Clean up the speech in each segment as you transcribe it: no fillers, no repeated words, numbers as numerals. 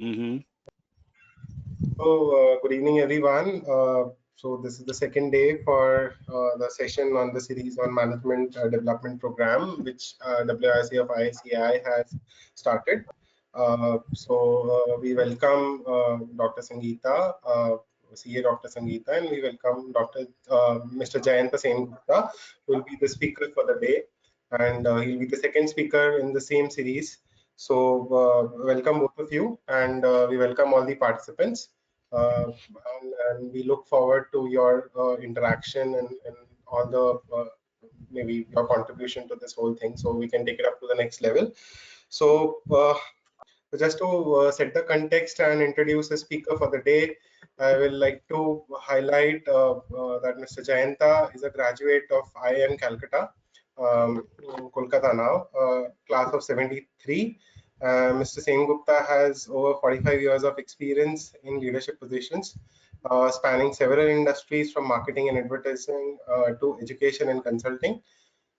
Mm-hmm. So, good evening, everyone. So, this is the second day for the session on the series on Management Development Program, which WRC of ICI has started. We welcome Dr. Sangeeta, CA Dr. Sangeeta, and we welcome Mr. Jayanta Sengupta, who will be the speaker for the day, and he'll be the second speaker in the same series. So, welcome both of you, and we welcome all the participants. Uh, and we look forward to your interaction and all the maybe your contribution to this whole thing, so we can take it up to the next level. So just to set the context and introduce the speaker for the day, I will like to highlight that Mr. Jayanta is a graduate of IIM Calcutta, in Kolkata now, class of 73. Mr. Sengupta has over 45 years of experience in leadership positions, spanning several industries from marketing and advertising to education and consulting.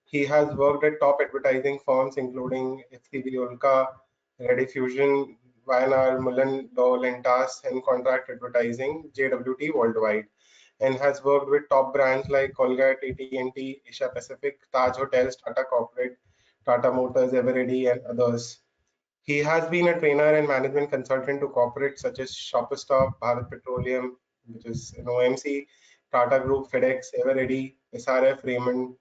He has worked at top advertising firms including FCB Ulka, Rediffusion, Wiener, Mullen, Dole, Lentas, and contract advertising, JWT worldwide, and has worked with top brands like Colgate, AT&T, Asia Pacific, Taj Hotels, Tata Corporate, Tata Motors, Eveready, and others. He has been a trainer and management consultant to corporates such as Shoppers Stop, Bharat Petroleum, which is an OMC, Tata Group, FedEx, Eveready, SRF, Raymond,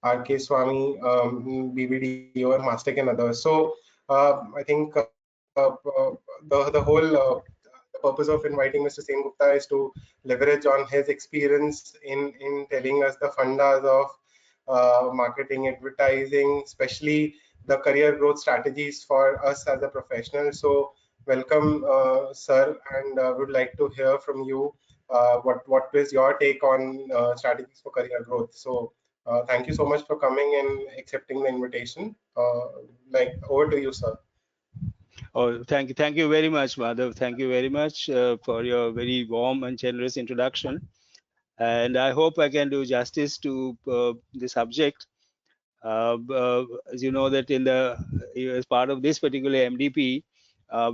RK Swami, BBDO, and Mastec, and others. So I think the whole the purpose of inviting Mr. Sengupta is to leverage on his experience in telling us the fundas of marketing, advertising, especially the career growth strategies for us as a professional. So welcome, sir, and would like to hear from you. What is your take on strategies for career growth? So thank you so much for coming and accepting the invitation. Over to you, sir. Oh, thank you very much, Madhav. Thank you very much for your very warm and generous introduction. And I hope I can do justice to the subject. As you know that as part of this particular MDP,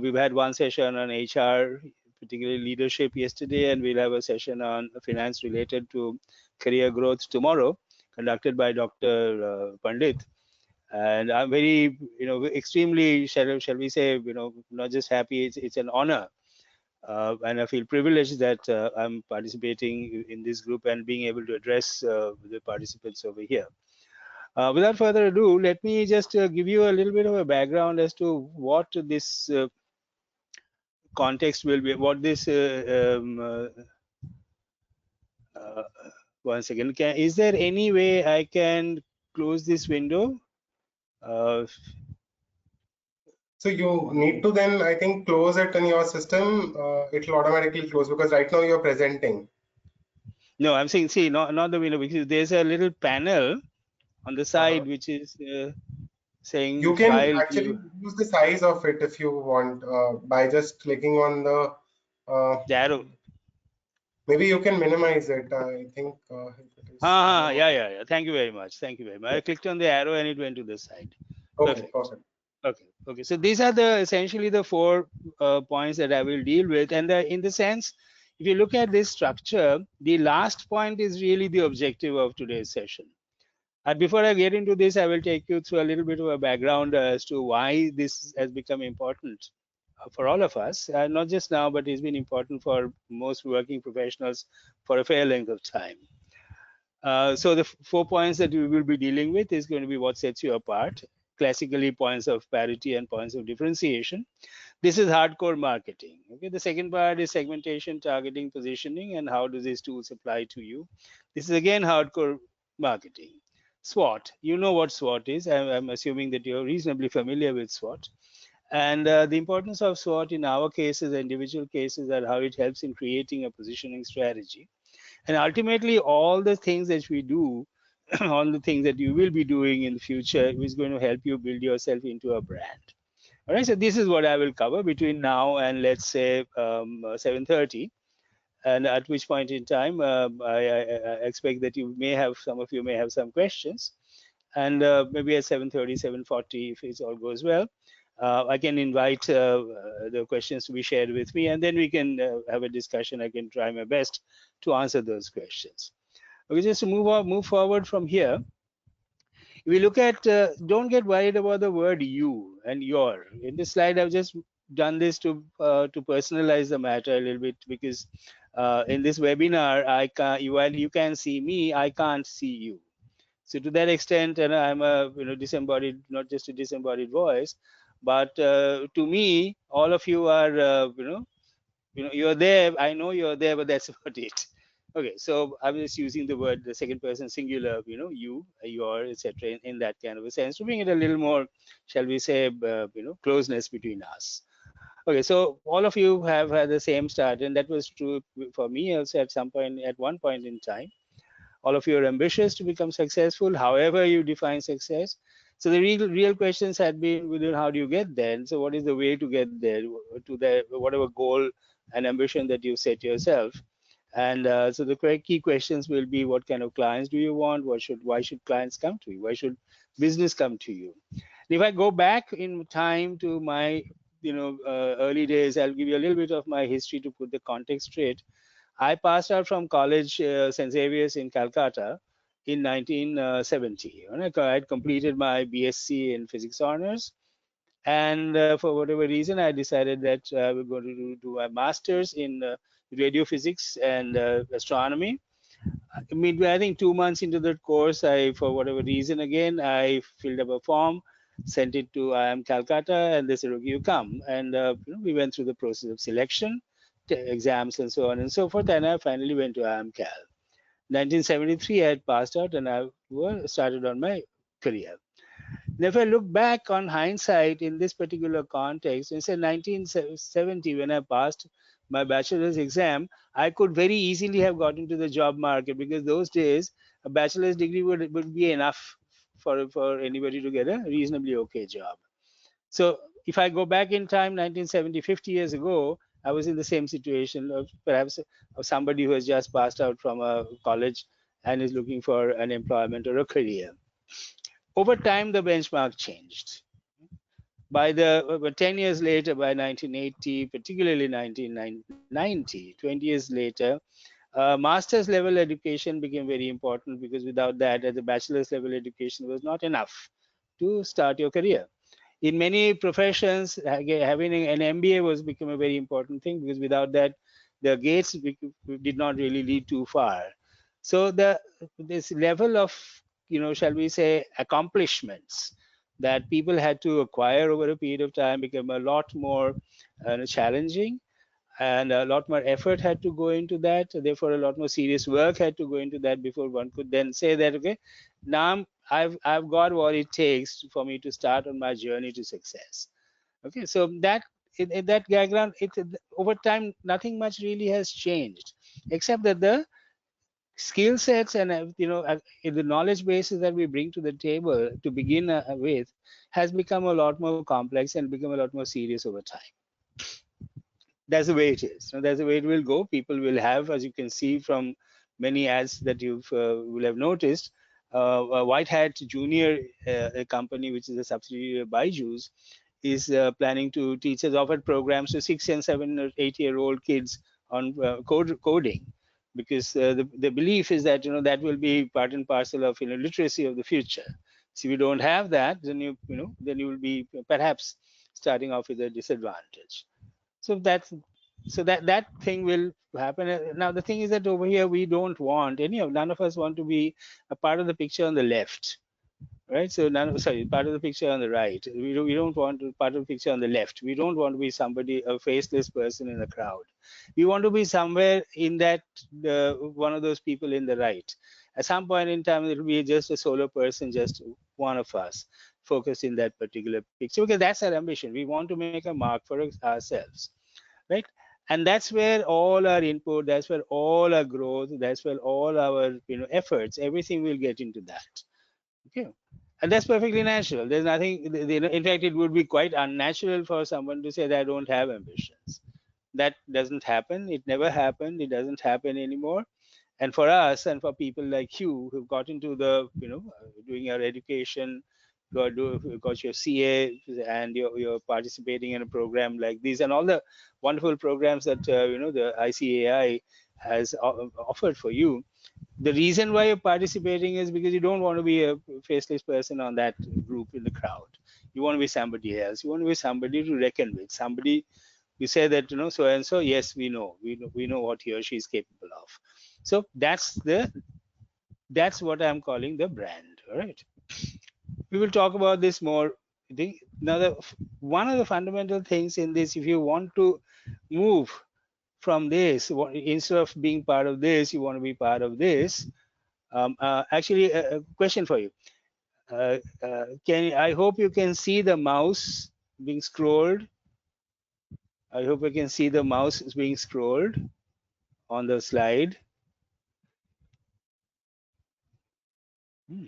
we've had one session on HR, particularly leadership yesterday, and we'll have a session on finance related to career growth tomorrow, conducted by Dr. Pandit. And I'm very, extremely, shall we say, not just happy, it's an honor. And I feel privileged that I'm participating in this group and being able to address the participants over here. Without further ado, let me just give you a little bit of a background as to what this context will be, what this, uh, one second, is there any way I can close this window? So you need to then, I think, close it in your system. It will automatically close because right now you're presenting. No, I'm saying, see, not the window, because there's a little panel on the side which is saying You can file actually view. use the size of it if you want by just clicking on uh, The arrow. maybe you can minimize it. I think if it is Yeah. Thank you very much. Thank you very much. I clicked on the arrow and it went to the side. okay, Perfect. perfect. Okay. So these are essentially the 4 points that I will deal with. And in the sense, if you look at this structure, the last point is really the objective of today's session. And before I get into this, I will take you through a little bit of a background as to why this has become important for all of us, not just now, but it's been important for most working professionals for a fair length of time. So the 4 points that we will be dealing with is going to be what sets you apart, classically points of parity and points of differentiation. This is hardcore marketing. Okay, the second part is segmentation, targeting, positioning, and how do these tools apply to you. This is again hardcore marketing. SWOT, you know what SWOT is. I'm assuming that you're reasonably familiar with SWOT. And the importance of SWOT in our cases, individual cases, are how it helps in creating a positioning strategy. And ultimately, all the things that we do, all the things that you will be doing in the future is going to help you build yourself into a brand. All right, so this is what I will cover between now and let's say 7:30, and at which point in time I expect that some of you may have some questions, and maybe at 7:30, 7:40, if it all goes well, I can invite the questions to be shared with me, and then we can have a discussion. I can try my best to answer those questions. Okay, just to move forward from here, if we look at, don't get worried about the word you and your. In this slide, I've just done this to personalize the matter a little bit, because in this webinar, I can, while you can see me, I can't see you. So to that extent, and I'm a disembodied, not just a disembodied voice, but to me, all of you are you're there. I know you're there, but that's about it. Okay, so I'm just using the word, the second person singular, you, your, etc. In that kind of a sense, to bring it a little more, shall we say, closeness between us. Okay, so all of you have had the same start, and that was true for me also at some point, at one point in time. All of you are ambitious to become successful, however you define success. So the real questions had been within how do you get there, and so what is the way to get there, to the whatever goal and ambition that you set yourself. And so the key questions will be, what kind of clients do you want? Why should clients come to you? Why should business come to you? And if I go back in time to my early days, I'll give you a little bit of my history to put the context straight. I passed out from college, St. Xavier's in Calcutta, in 1970. And I had completed my BSc in physics honors. And for whatever reason, I decided that we're going to do a master's in radio physics and astronomy. I mean, I think 2 months into the course, for whatever reason, again, I filled up a form, sent it to IIM Calcutta, and they said, okay, you come. And we went through the process of selection, exams, and so on and so forth. And I finally went to IIM Cal. 1973, I had passed out, and I started on my career. And if I look back on hindsight in this particular context, in say 1970, when I passed my bachelor's exam, I could very easily have got into the job market, because those days a bachelor's degree would be enough for anybody to get a reasonably okay job. So if I go back in time, 1970, 50 years ago, I was in the same situation of perhaps of somebody who has just passed out from a college and is looking for an employment or a career. Over time, the benchmark changed. By the 10 years later, by 1980, particularly 1990, 20 years later, master's level education became very important, because without that, at the bachelor's level education was not enough to start your career. In many professions, having an MBA was become a very important thing, because without that, the gates did not really lead too far. So this level of, shall we say, accomplishments that people had to acquire over a period of time became a lot more challenging, and a lot more effort had to go into that. Therefore, a lot more serious work had to go into that before one could then say that, okay, now I've got what it takes for me to start on my journey to success. Okay, so that in that diagram, over time nothing much really has changed, except that the skill sets and the knowledge bases that we bring to the table to begin with has become a lot more complex and become a lot more serious over time. That's the way it is. So that's the way it will go. People will have, as you can see from many ads that you will have noticed, White Hat Junior, a company which is a subsidiary of Byju's, is planning to teach us offered programs to 6 and 7 or 8-year-old kids on coding, because the belief is that that will be part and parcel of literacy of the future. So if you don't have that, then then you will be perhaps starting off with a disadvantage. So that thing will happen. Now the thing is that over here we don't want none of us want to be a part of the picture on the left, right? So part of the picture on the right. We don't want to part of the picture on the left. We don't want to be somebody, a faceless person in the crowd. We want to be somewhere in that one of those people in the right. At some point in time, it will be just a solo person, just one of us, focused in that particular picture, because that's our ambition. We want to make a mark for ourselves, right? And that's where all our input, that's where all our growth, that's where all our efforts, everything will get into that. Okay, and that's perfectly natural. There's nothing, in fact, it would be quite unnatural for someone to say that I don't have ambitions. That doesn't happen. It never happened. It doesn't happen anymore. And for us and for people like you who've got into the doing our education, got your CA, and you're participating in a program like this, and all the wonderful programs that the ICAI has offered for you. The reason why you're participating is because you don't want to be a faceless person on that group in the crowd. You want to be somebody else. You want to be somebody to reckon with. Somebody you say that so and so. Yes, we know what he or she is capable of. So that's what I'm calling the brand. All right. We will talk about this more. Now, one of the fundamental things in this, if you want to move from this, instead of being part of this, you want to be part of this. Actually, a question for you. I hope you can see the mouse being scrolled. I hope you can see the mouse is being scrolled on the slide. Hmm.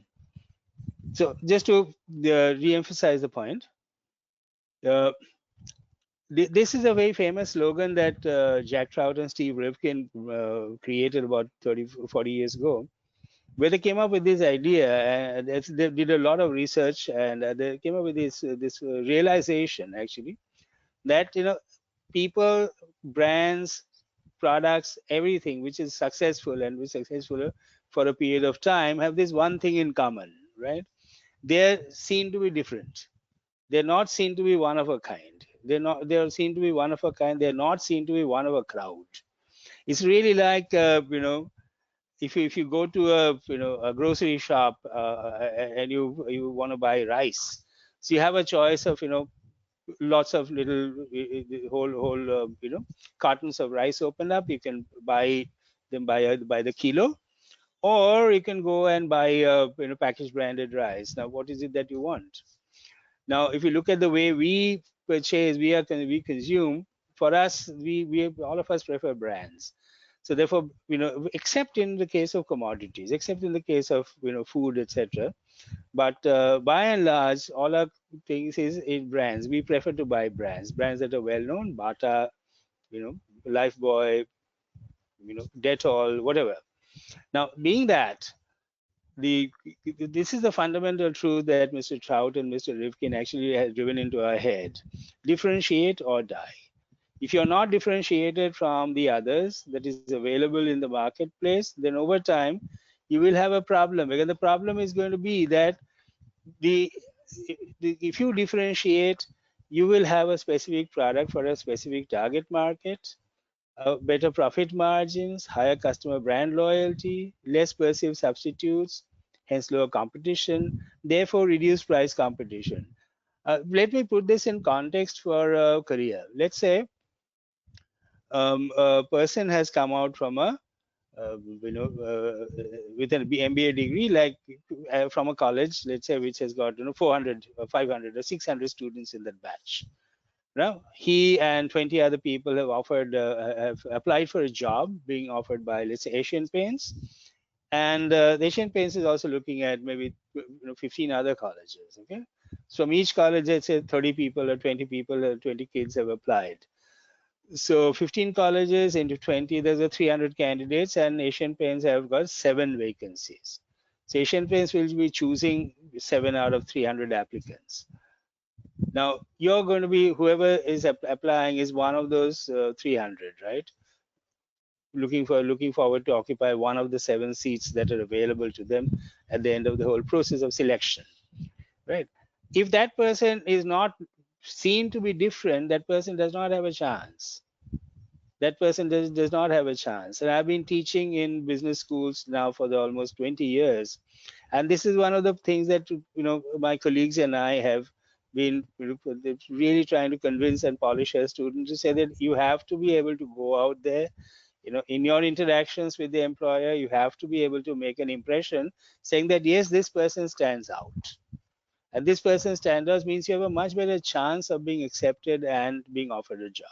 So just to re-emphasize the point, uh, this is a very famous slogan that Jack Trout and Steve Rifkin created about 30, 40 years ago, where they came up with this idea. And they did a lot of research, and they came up with this realization, actually, that people, brands, products, everything which is successful and which is successful for a period of time have this one thing in common, right? They're seen to be different. They're not seen to be one of a kind. They're seen to be one of a kind. They're not seen to be one of a crowd. It's really like if you go to a grocery shop and you want to buy rice, so you have a choice of lots of little whole cartons of rice open up. You can buy them by the kilo, or you can go and buy packaged branded rice. Now, what is it that you want? Now, if you look at the way we purchase, we consume. For us, we all of us prefer brands. So therefore, except in the case of commodities, except in the case of food, etc. But by and large, all our things is in brands. We prefer to buy brands that are well known, Bata, Lifebuoy, Dettol, whatever. Now, being that the this is the fundamental truth that Mr. Trout and Mr. Rifkin actually has driven into our head: differentiate or die. If you're not differentiated from the others that is available in the marketplace, then over time you will have a problem. Because the problem is going to be that the, if you differentiate, you will have a specific product for a specific target market, better profit margins, higher customer brand loyalty, less perceived substitutes, hence lower competition, therefore reduced price competition. Let me put this in context for a career. Let's say a person has come out from a with an MBA degree, like from a college, let's say, which has got 400 or 500 or 600 students in that batch. Now he and 20 other people have applied for a job being offered by, let's say, Asian Paints, and the Asian Paints is also looking at maybe 15 other colleges. Okay, so from each college, let's say 30 people or 20 people or 20 kids have applied. So 15 colleges into 20, there's a 300 candidates, and Asian Paints have got 7 vacancies. So Asian Paints will be choosing 7 out of 300 applicants. Now you're going to be, whoever is applying is one of those 300, right? Looking forward to occupy one of the 7 seats that are available to them at the end of the whole process of selection, right? If that person is not seen to be different, that person does not have a chance. That person does not have a chance. And I've been teaching in business schools now for the almost 20 years. And this is one of the things that my colleagues and I have been really trying to convince and polish our students to say that you have to be able to go out there, in your interactions with the employer, you have to be able to make an impression saying that, yes, this person stands out. And this person stands out means you have a much better chance of being accepted and being offered a job.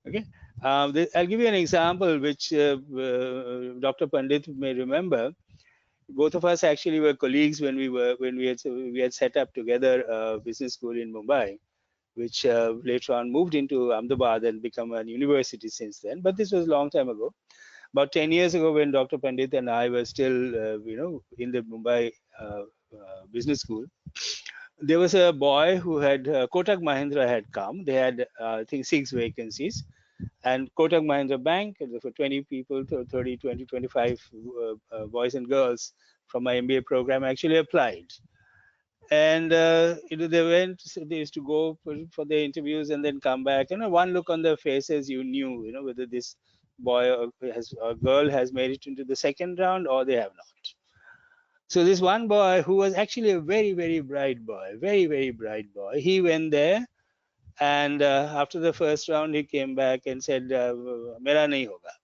Okay, I'll give you an example which Dr. Pandit may remember. Both of us actually were colleagues when we had set up together a business school in Mumbai, which later on moved into Ahmedabad and become a university since then. But this was a long time ago. About 10 years ago, when Dr. Pandit and I were still, in the Mumbai business school. There was a boy who had Kotak Mahindra had come. They had I think 6 vacancies, and Kotak Mahindra Bank for 20 people, 30, 20, 25 boys and girls from my MBA program actually applied. And they went. They used to go for the interviews and then come back. One look on their faces, you knew, whether this boy or girl has made it into the second round or they have not. So this one boy who was actually a very, very bright boy, very, very bright boy, he went there, and after the first round, he came back and said, "Mera nahi hoga."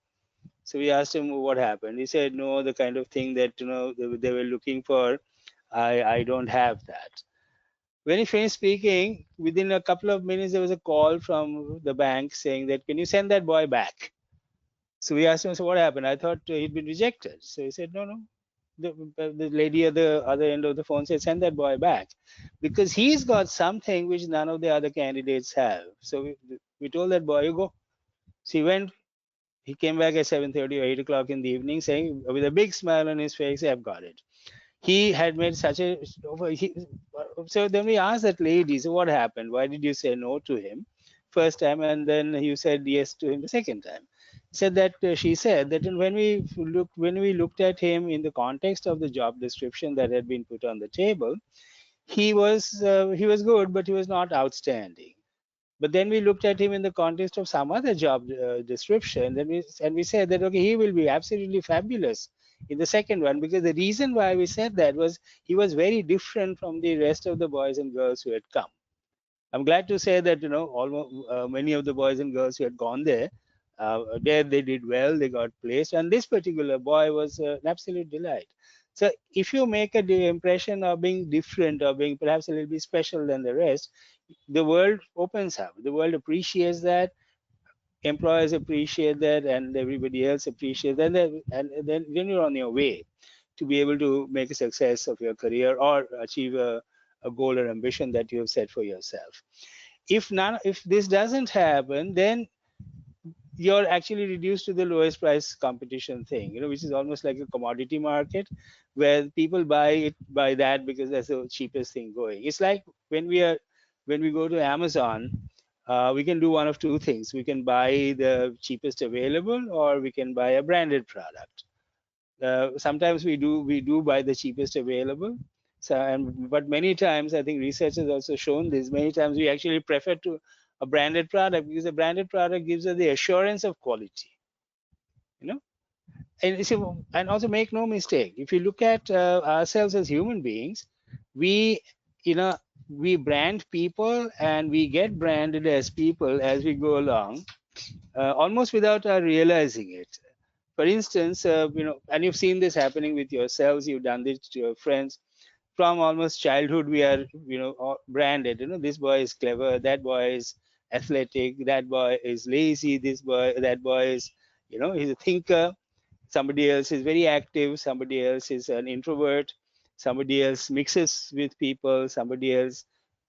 So we asked him what happened. He said, "No, the kind of thing that they were looking for, I don't have that." When he finished speaking, within a couple of minutes, there was a call from the bank saying that, "Can you send that boy back?" So we asked him, "So what happened? I thought he'd been rejected." So he said, "No, no, the lady at the other end of the phone said, send that boy back because he's got something which none of the other candidates have." So we told that boy, "You go." So he went. He came back at 7:30 or 8 o'clock in the evening saying, with a big smile on his face, "I've got it." He had made such a. So then we asked that lady, "So what happened? Why did you say no to him first time and then you said yes to him the second time?" Said that she said that when we looked at him in the context of the job description that had been put on the table, he was good, but he was not outstanding. But then we looked at him in the context of some other job description, and we said that okay, he will be absolutely fabulous in the second one, because the reason why we said that was he was very different from the rest of the boys and girls who had come. I'm glad to say that almost many of the boys and girls who had gone there they did well, they got placed, and this particular boy was an absolute delight. So if you make a impression of being different or being perhaps a little bit special than the rest, the world opens up. The world appreciates that, employers appreciate that, and everybody else appreciates that, and then you're on your way to be able to make a success of your career or achieve a goal or ambition that you have set for yourself. If this doesn't happen, then you're actually reduced to the lowest price competition thing, which is almost like a commodity market where people buy that because that's the cheapest thing going. It's like when we go to Amazon, we can do one of two things. We can buy the cheapest available, or we can buy a branded product. Sometimes we do buy the cheapest available. So, but many times, I think research has also shown this. Many times we actually prefer to a branded product because a branded product gives us the assurance of quality. You know, and also make no mistake. If you look at ourselves as human beings, we you know we brand people and we get branded as people as we go along, almost without our realizing it. For instance, and you've seen this happening with yourselves, you've done this to your friends. From almost childhood, we are, branded. This boy is clever, that boy is athletic, that boy is lazy, that boy is, he's a thinker. Somebody else is very active, somebody else is an introvert, somebody else mixes with people, somebody else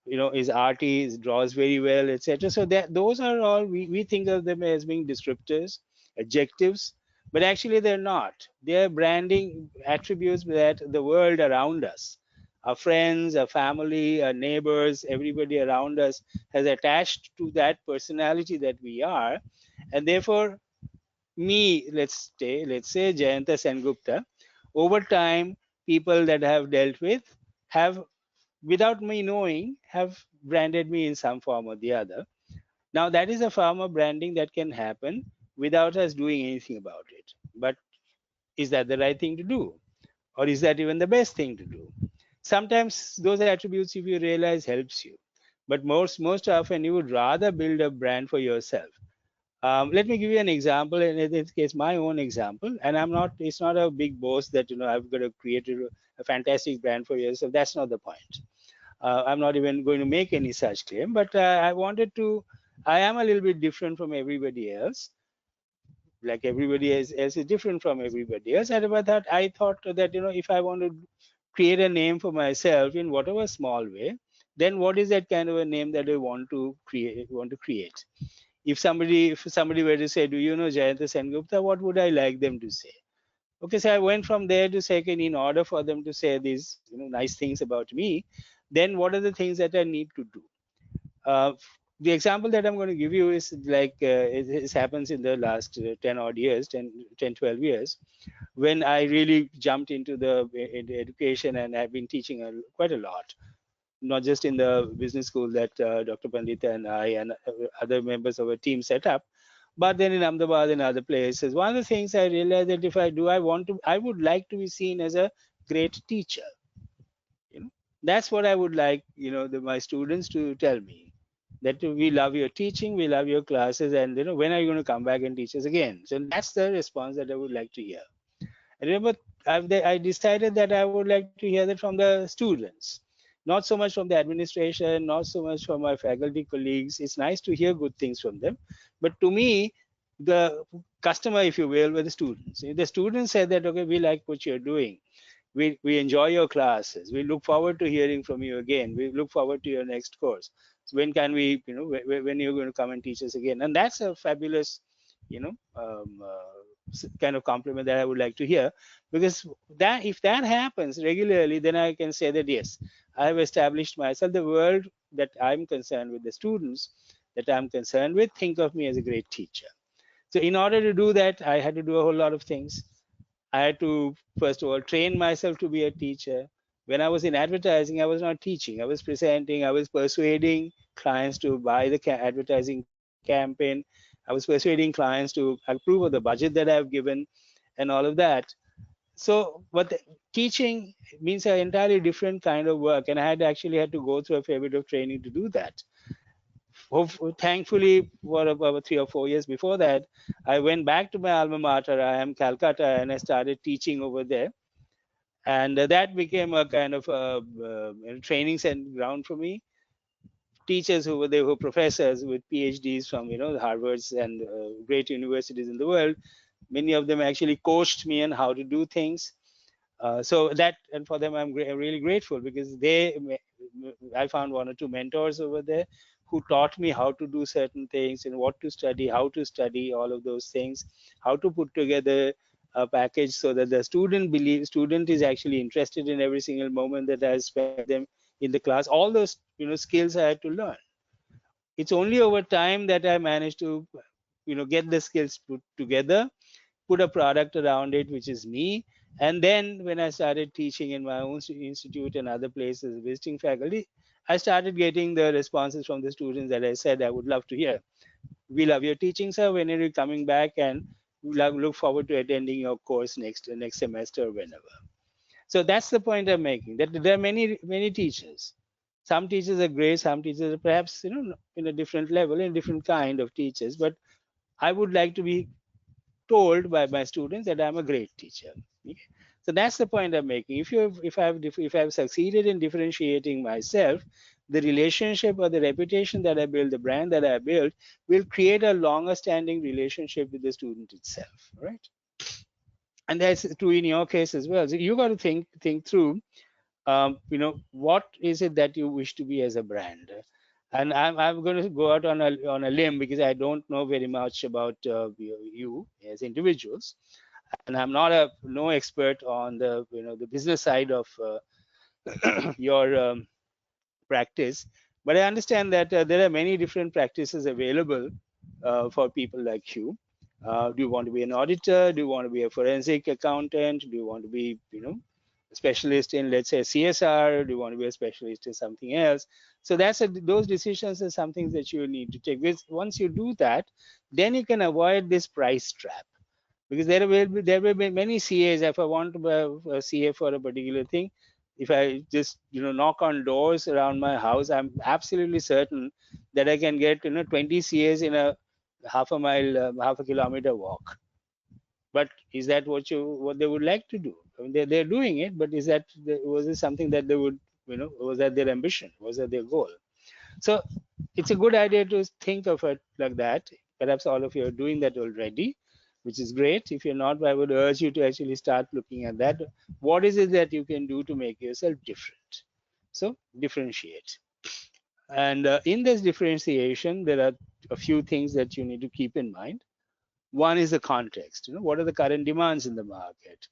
is arty, draws very well, etc. So that those are all, we think of them as being descriptors, adjectives, but actually they're not. They're branding attributes that the world around us, our friends, our family, our neighbors, everybody around us has attached to that personality that we are. And therefore, let's say Jayanta Sengupta, over time, people that I have dealt with have, without me knowing, have branded me in some form or the other. Now, that is a form of branding that can happen without us doing anything about it. But is that the right thing to do? Or is that even the best thing to do? Sometimes those attributes, if you realize, helps you. But most often, you would rather build a brand for yourself. Let me give you an example, and in this case, my own example. And it's not a big boast that, I've got to create a fantastic brand for yourself. That's not the point. I'm not even going to make any such claim, but I am a little bit different from everybody else. Like everybody else is different from everybody else. And about that, I thought that, if I want to create a name for myself in whatever small way, then what is that kind of a name that I want to create? If somebody were to say, "Do you know Jayanta Sengupta?" what would I like them to say? Okay, so I went from there to second. In order for them to say these nice things about me, then what are the things that I need to do? Uh, the example that I'm going to give you is like it happens in the last 10 odd years, 12 years, when I really jumped into the education, and I've been teaching quite a lot, not just in the business school that Dr. Pandita and I and other members of our team set up, but then in Ahmedabad and other places. One of the things I realized that if I do, I would like to be seen as a great teacher. You know, that's what I would like, my students to tell me, that we love your teaching, we love your classes, and when are you going to come back and teach us again? So that's the response that I would like to hear. I remember I decided that I would like to hear that from the students, not so much from the administration, not so much from my faculty colleagues. It's nice to hear good things from them, but to me, the customer, if you will, were the students. If the students said that, okay, we like what you're doing, we enjoy your classes, we look forward to hearing from you again, we look forward to your next course, so when can we, when you're going to come and teach us again? And that's a fabulous, kind of compliment that I would like to hear, because that if that happens regularly, then I can say that yes, I have established myself. The world that I'm concerned with, the students that I'm concerned with, think of me as a great teacher. So in order to do that, I had to do a whole lot of things. I had to, first of all, train myself to be a teacher. When I was in advertising, I was not teaching. I was presenting. I was persuading clients to buy the advertising campaign. I was persuading clients to approve of the budget that I've given, and all of that. So, but teaching means an entirely different kind of work, and I had actually had to go through a fair bit of training to do that. Thankfully, for about 3 or 4 years before that, I went back to my alma mater. I am Calcutta, and I started teaching over there, and that became a kind of training ground for me. Teachers who were there, who were professors with PhDs from the Harvards and great universities in the world. Many of them actually coached me on how to do things. So that, and for them, I'm really grateful, because I found one or two mentors over there who taught me how to do certain things and what to study, how to study, all of those things, how to put together a package so that the student is actually interested in every single moment that I spend with them in the class. All those skills I had to learn. It's only over time that I managed to get the skills put together, put a product around it, which is me. And then when I started teaching in my own institute and other places, visiting faculty, I started getting the responses from the students that I said I would love to hear. We love your teaching, sir. When are you coming back? And we look forward to attending your course next semester or whenever. So that's the point I'm making. That there are many teachers. Some teachers are great. Some teachers are perhaps in a different level, in a different kind of teachers. But I would like to be told by my students that I'm a great teacher. Okay? So that's the point I'm making. If I've succeeded in differentiating myself, the relationship or the reputation that I build, the brand that I build, will create a longer standing relationship with the student itself, right? And that's true in your case as well. So you got to think through, what is it that you wish to be as a brand. And I'm going to go out on a limb, because I don't know very much about you as individuals, and I'm not a no expert on the business side of your practice, but I understand that there are many different practices available for people like you. Do you want to be an auditor? Do you want to be a forensic accountant? Do you want to be, a specialist in, let's say, CSR? Do you want to be a specialist in something else? So those decisions are something that you need to take. Because once you do that, then you can avoid this price trap, because there will be many CAs. If I want to be a CA for a particular thing, if I just knock on doors around my house, I'm absolutely certain that I can get 20 CAs in a half a mile, half a kilometer walk. But is that what they would like to do? I mean, they're doing it, but was it something that they would, was that their ambition? Was that their goal? So it's a good idea to think of it like that. Perhaps all of you are doing that already, which is great. If you're not, I would urge you to actually start looking at that. What is it that you can do to make yourself different? So differentiate. And in this differentiation, there are a few things that you need to keep in mind. One is the context. What are the current demands in the market?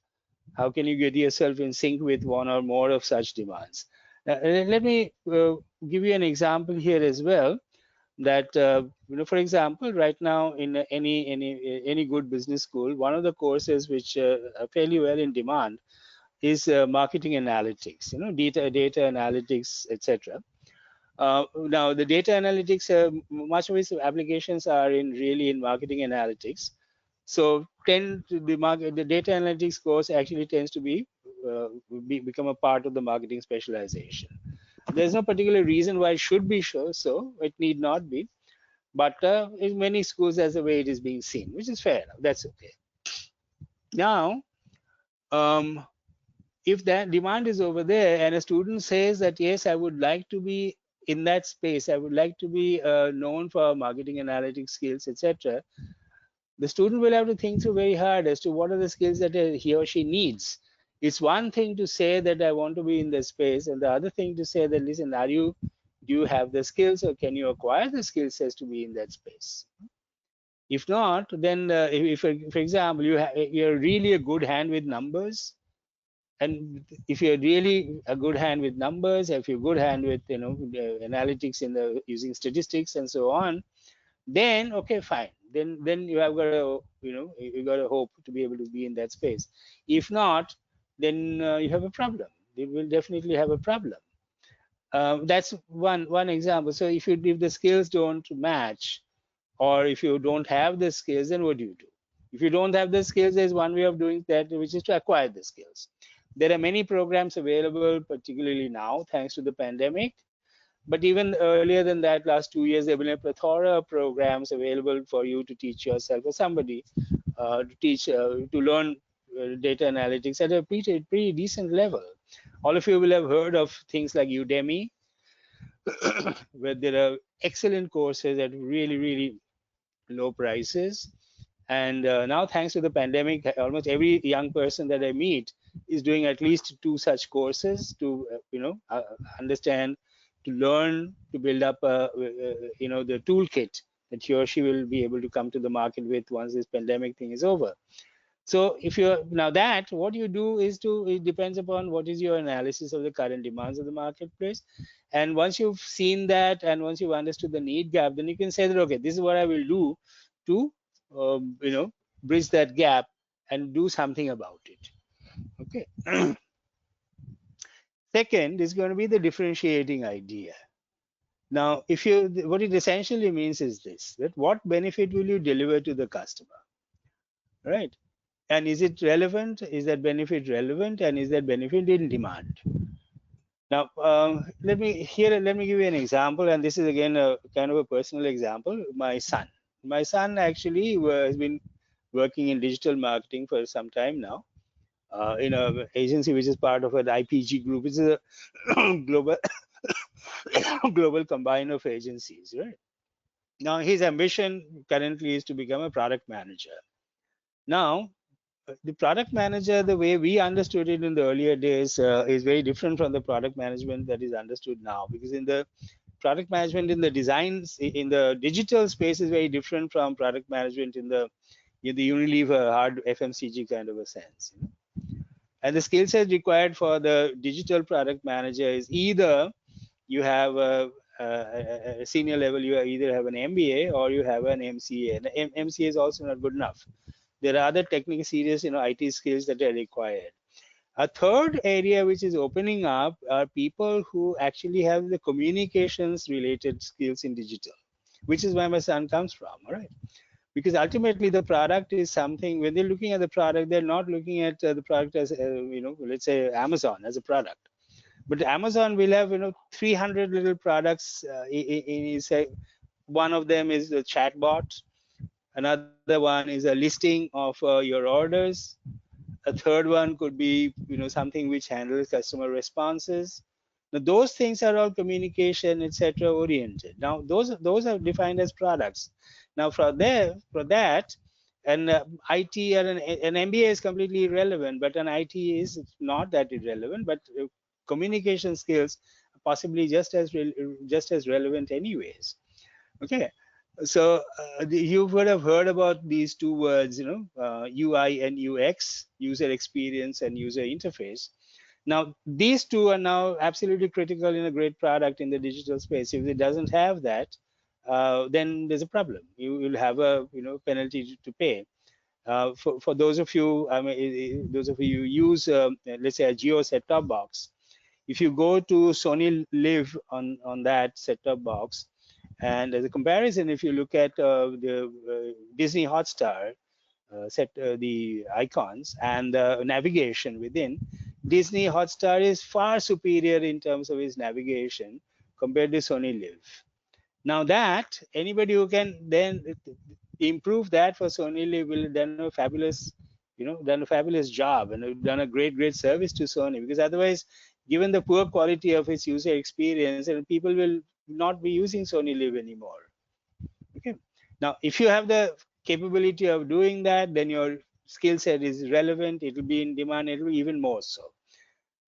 How can you get yourself in sync with one or more of such demands? Let me give you an example here as well. That for example, right now in any good business school, one of the courses which are fairly well in demand is marketing analytics. Data analytics, etc. Now the data analytics, much of its applications are in really in marketing analytics. So the data analytics course actually tends to become a part of the marketing specialization. There's no particular reason why it should be so. It need not be, but in many schools that's the way it is being seen, which is fair enough. That's okay. Now, um, if that demand is over there and a student says that yes, I would like to be in that space, I would like to be known for marketing analytics skills, etc., the student will have to think through very hard as to what are the skills that he or she needs. It's one thing to say that I want to be in this space, and the other thing to say that, listen, do you have the skills, or can you acquire the skill sets to be in that space? If not, then if for example, you're really a good hand with numbers, and if you're really a good hand with numbers, if you're a good hand with analytics in the using statistics and so on, then okay, fine. Then you have got a you got a hope to be able to be in that space. If not, then you have a problem. You will definitely have a problem. That's one example. So if the skills don't match, or if you don't have the skills, then what do you do? If you don't have the skills, there's one way of doing that, which is to acquire the skills. There are many programs available, particularly now, thanks to the pandemic. But even earlier than that, last 2 years, there have been a plethora of programs available for you to teach yourself or somebody to learn data analytics at a pretty decent level. All of you will have heard of things like Udemy, where there are excellent courses at really low prices. And now, thanks to the pandemic, almost every young person that I meet is doing at least two such courses to, understand, to learn, to build up, the toolkit that he or she will be able to come to the market with once this pandemic thing is over. So if you're now that, what you do is it depends upon what is your analysis of the current demands of the marketplace. And once you've seen that, and once you've understood the need gap, then you can say that, okay, this is what I will do to, bridge that gap and do something about it. Okay. Second is going to be the differentiating idea. Now, what it essentially means is this, that what benefit will you deliver to the customer, right? And is it relevant? Is that benefit relevant? And is that benefit in demand? Now, let me give you an example, and this is again a kind of a personal example. My son actually has been working in digital marketing for some time now, in an agency which is part of an IPG group. It's a global global combine of agencies, right? Now, his ambition currently is to become a product manager. Now, the product manager, the way we understood it in the earlier days, is very different from the product management that is understood now. Because in the product management in the designs in the digital space is very different from product management in the Unilever hard FMCG kind of a sense. And the skill set required for the digital product manager is either you have a senior level, you either have an MBA or you have an MCA. And MCA is also not good enough. There are other technical serious IT skills that are required. A third area which is opening up are people who actually have the communications related skills in digital, which is where my son comes from. All right, because ultimately the product is something, when they're looking at the product, they're not looking at the product as let's say Amazon as a product, but Amazon will have 300 little products. Say one of them is the chatbot, another one is a listing of your orders, a third one could be something which handles customer responses. Now those things are all communication, etc., oriented. Now those are defined as products. Now for that, an IT or an MBA is completely irrelevant, but an IT is not that irrelevant. But communication skills are possibly just as relevant anyways. Okay. So you would have heard about these two words, UI and UX, user experience and user interface. Now, these two are now absolutely critical in a great product in the digital space. If it doesn't have that, then there's a problem. You will have a penalty to pay. For those of you, I mean, those of you who use, let's say, a Geo set-top box, if you go to Sony Live on that set-top box, and as a comparison, if you look at the Disney Hotstar, set the icons and the navigation within, Disney Hotstar is far superior in terms of its navigation compared to Sony Live. Now that anybody who can then improve that for Sony Live will have done a fabulous, done a fabulous job and have done a great service to Sony, because otherwise, given the poor quality of its user experience, and people will not be using Sony Live anymore. Okay. Now, if you have the capability of doing that, then your skill set is relevant. It will be in demand. It will be even more so.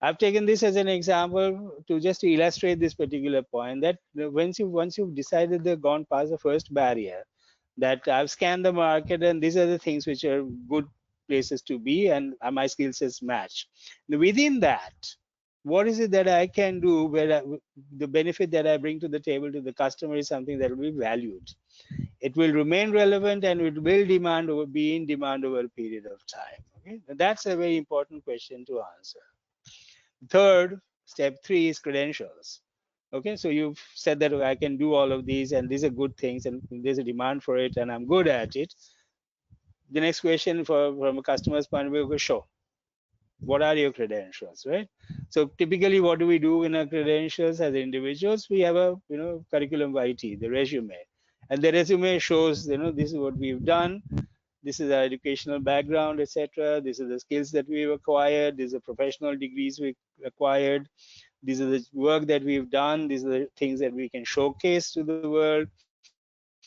I've taken this as an example to just to illustrate this particular point, that once you've decided they've gone past the first barrier, that I've scanned the market and these are the things which are good places to be and my skill sets match. Now, within that, what is it that I can do where the benefit that I bring to the table to the customer is something that will be valued. It will remain relevant and it will be in demand over a period of time. Okay, now, that's a very important question to answer. Third, step three is credentials. Okay, so you've said that I can do all of these and these are good things and there's a demand for it and I'm good at it. The next question from a customer's point of view is, sure, what are your credentials, right? So typically what do we do in our credentials as individuals? We have a curriculum vitae, the resume, and the resume shows this is what we've done, this is our educational background, etc. These are the skills that we've acquired, these are professional degrees we acquired, these are the work that we've done, these are the things that we can showcase to the world,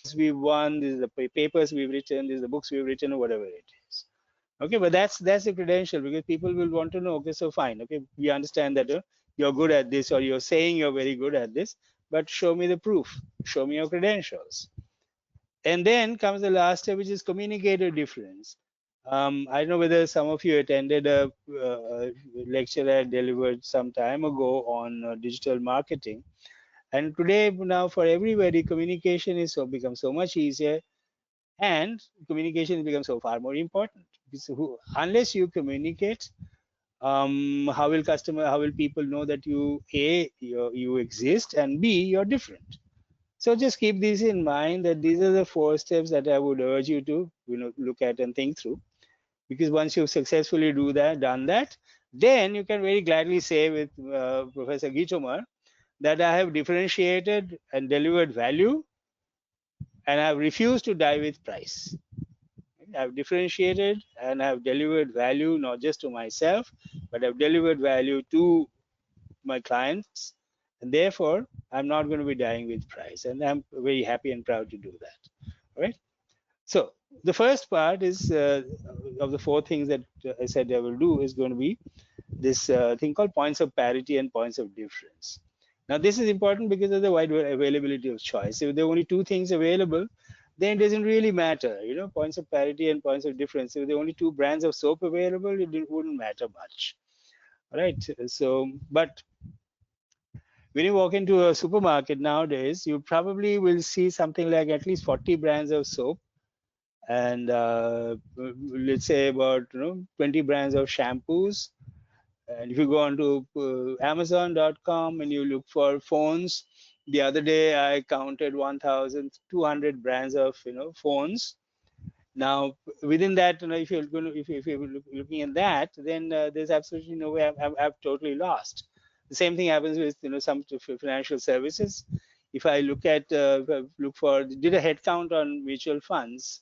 these are the awards we've won, these are the papers we've written, these are the books we've written, or whatever it is. Okay, but that's a credential, because people will want to know, okay, so fine, okay, we understand that you're good at this, or you're saying you're very good at this, but show me the proof, show me your credentials. And then comes the last step, which is communicator difference. I don't know whether some of you attended a lecture I delivered some time ago on digital marketing. And today, now for everybody, communication is become so much easier, and communication has become so far more important. Because unless you communicate, how will people know that you exist, and B, you're different? So just keep these in mind, that these are the four steps that I would urge you to look at and think through. Because once you've successfully done that, then you can very gladly say with Professor Gitomar that I have differentiated and delivered value, and I have refused to die with price. I've differentiated and I've delivered value not just to myself, but I've delivered value to my clients, and therefore I'm not going to be dying with price, and I'm very happy and proud to do that. All right. So the first part is of the four things that I said I will do is going to be this thing called points of parity and points of difference. Now this is important because of the wide availability of choice. If there are only two things available, then it doesn't really matter. Points of parity and points of difference. If there are only two brands of soap available, it wouldn't matter much. All right. So, but when you walk into a supermarket nowadays, you probably will see something like at least 40 brands of soap, and let's say about 20 brands of shampoos. And if you go on to Amazon.com and you look for phones, the other day I counted 1,200 brands of phones. Now within that, if you're going to, if you're looking at that, then there's absolutely no way I've totally lost. The same thing happens with some financial services. If I look at did a head count on mutual funds,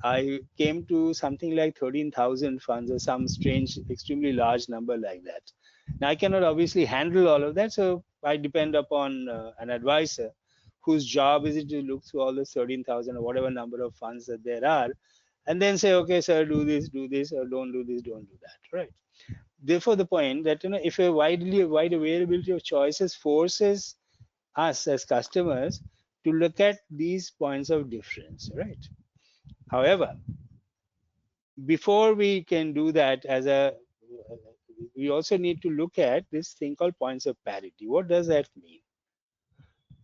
I came to something like 13,000 funds, or some strange, extremely large number like that. Now, I cannot obviously handle all of that, so I depend upon an advisor whose job is it to look through all the 13,000 or whatever number of funds that there are, and then say, okay, sir, do this, or don't do this, don't do that, right? Therefore, the point that if a wide availability of choices forces us as customers to look at these points of difference, right? However, before we can do that as a, we also need to look at this thing called points of parity. What does that mean?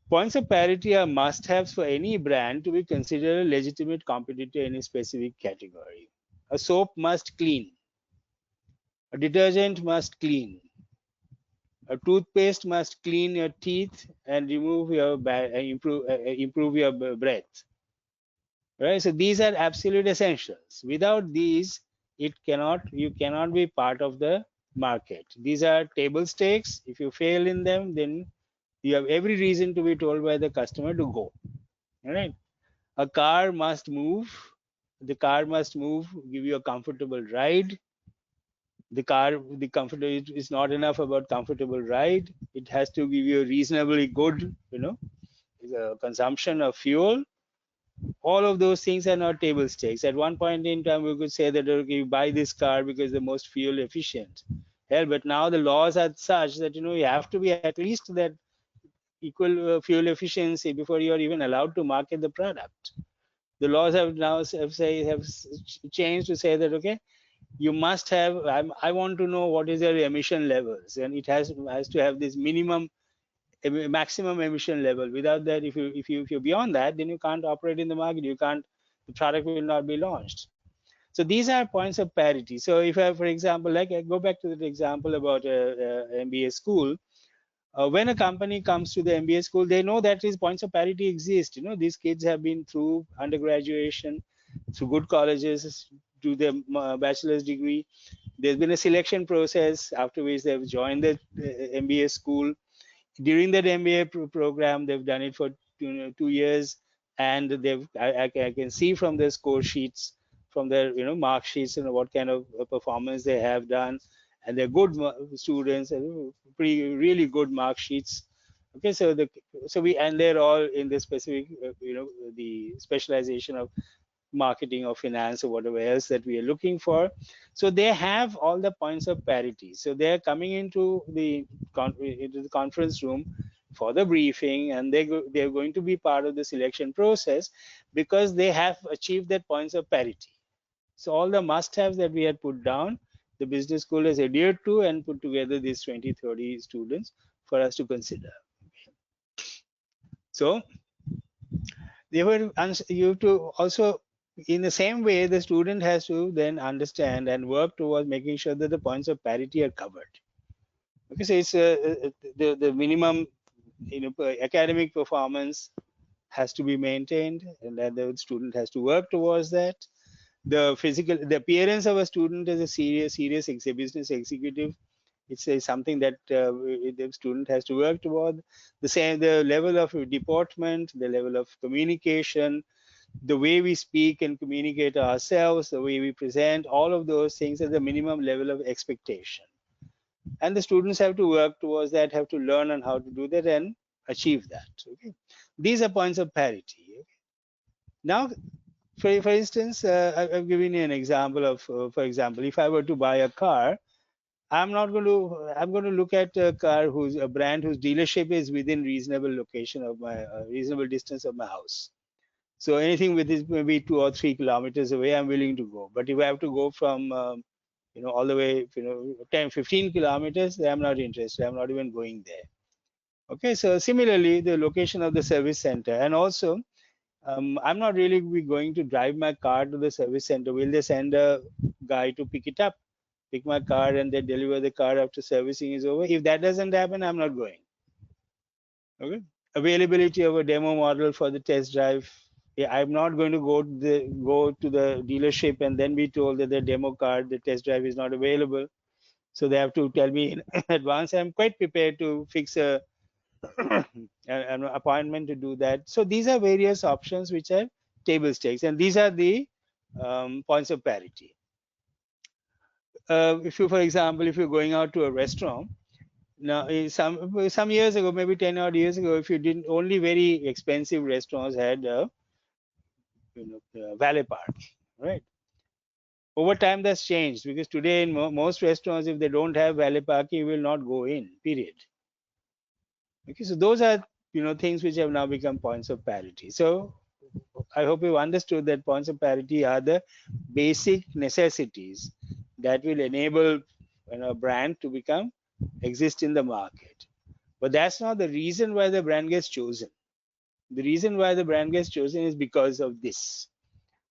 Points of parity are must-haves for any brand to be considered a legitimate competitor in a specific category. A soap must clean, a detergent must clean, a toothpaste must clean your teeth and remove your improve your breath. Right? So these are absolute essentials. Without these, you cannot be part of the market. These are table stakes. If you fail in them, then you have every reason to be told by the customer to go. All right? A car must move. The car must move, give you a comfortable ride. The comfort is not enough about comfortable ride. It has to give you a reasonably good, consumption of fuel. All of those things are not table stakes. At one point in time, we could say that, okay, you buy this car because the most fuel efficient. Hell, but now the laws are such that you have to be at least that equal fuel efficiency before you are even allowed to market the product. The laws have now changed to say that, okay, you must have. I want to know what is your emission levels, and it has to have this minimum maximum emission level. Without that, if you're beyond that, then you can't operate in the market. You can't. The product will not be launched. So these are points of parity. So if I, for example, like I go back to the example about a MBA school, when a company comes to the MBA school, they know that these points of parity exist. These kids have been through undergraduation, through good colleges, do their bachelor's degree. There's been a selection process after which they've joined the MBA school. During that MBA program, they've done it for 2 years, and I can see from their score sheets, from their mark sheets, what kind of performance they have done, and they're good students, pretty really good mark sheets. Okay, and they're all in the specific, the specialization of marketing or finance or whatever else that we are looking for. So they have all the points of parity. So they're coming into the conference room for the briefing, and they're going to be part of the selection process because they have achieved that points of parity. So all the must-haves that we had put down, the business school has adhered to and put together these 20-30 students for us to consider. So you have to also, in the same way, the student has to then understand and work towards making sure that the points of parity are covered. Okay, so it's the minimum, academic performance has to be maintained, and that the student has to work towards that. The appearance of a student as a serious business executive, it's something that the student has to work toward. The level of deportment, the level of communication, the way we speak and communicate ourselves, the way we present, all of those things are the minimum level of expectation. And the students have to work towards that, have to learn on how to do that and achieve that. Okay, these are points of parity. Okay? Now, for instance, I've given you an example of, for example, if I were to buy a car, I'm going to look at a car whose a brand whose dealership is within reasonable location of my reasonable distance of my house. So anything within maybe 2 or 3 kilometers away, I'm willing to go. But if I have to go from all the way 10, 15 kilometers, I'm not interested. I'm not even going there. Okay, so similarly, the location of the service center, and also I'm not really be going to drive my car to the service center. Will they send a guy to pick it up, pick my car, and they deliver the car after servicing is over? If that doesn't happen, I'm not going. Okay. Availability of a demo model for the test drive. Yeah, I'm not going to go to the dealership and then be told that the demo car, the test drive is not available. So they have to tell me in advance. I'm quite prepared to fix an appointment to do that. So these are various options which are table stakes, and these are the points of parity. If you, for example, if you're going out to a restaurant, now some years ago, maybe 10 odd years ago, if you didn't, only very expensive restaurants had valet park, right? Over time, that's changed because today in most restaurants, if they don't have valet parking, you will not go in. Period. Okay, so those are things which have now become points of parity. So I hope you've understood that points of parity are the basic necessities that will enable a brand to become exist in the market. But that's not the reason why the brand gets chosen. The reason why the brand gets chosen is because of this.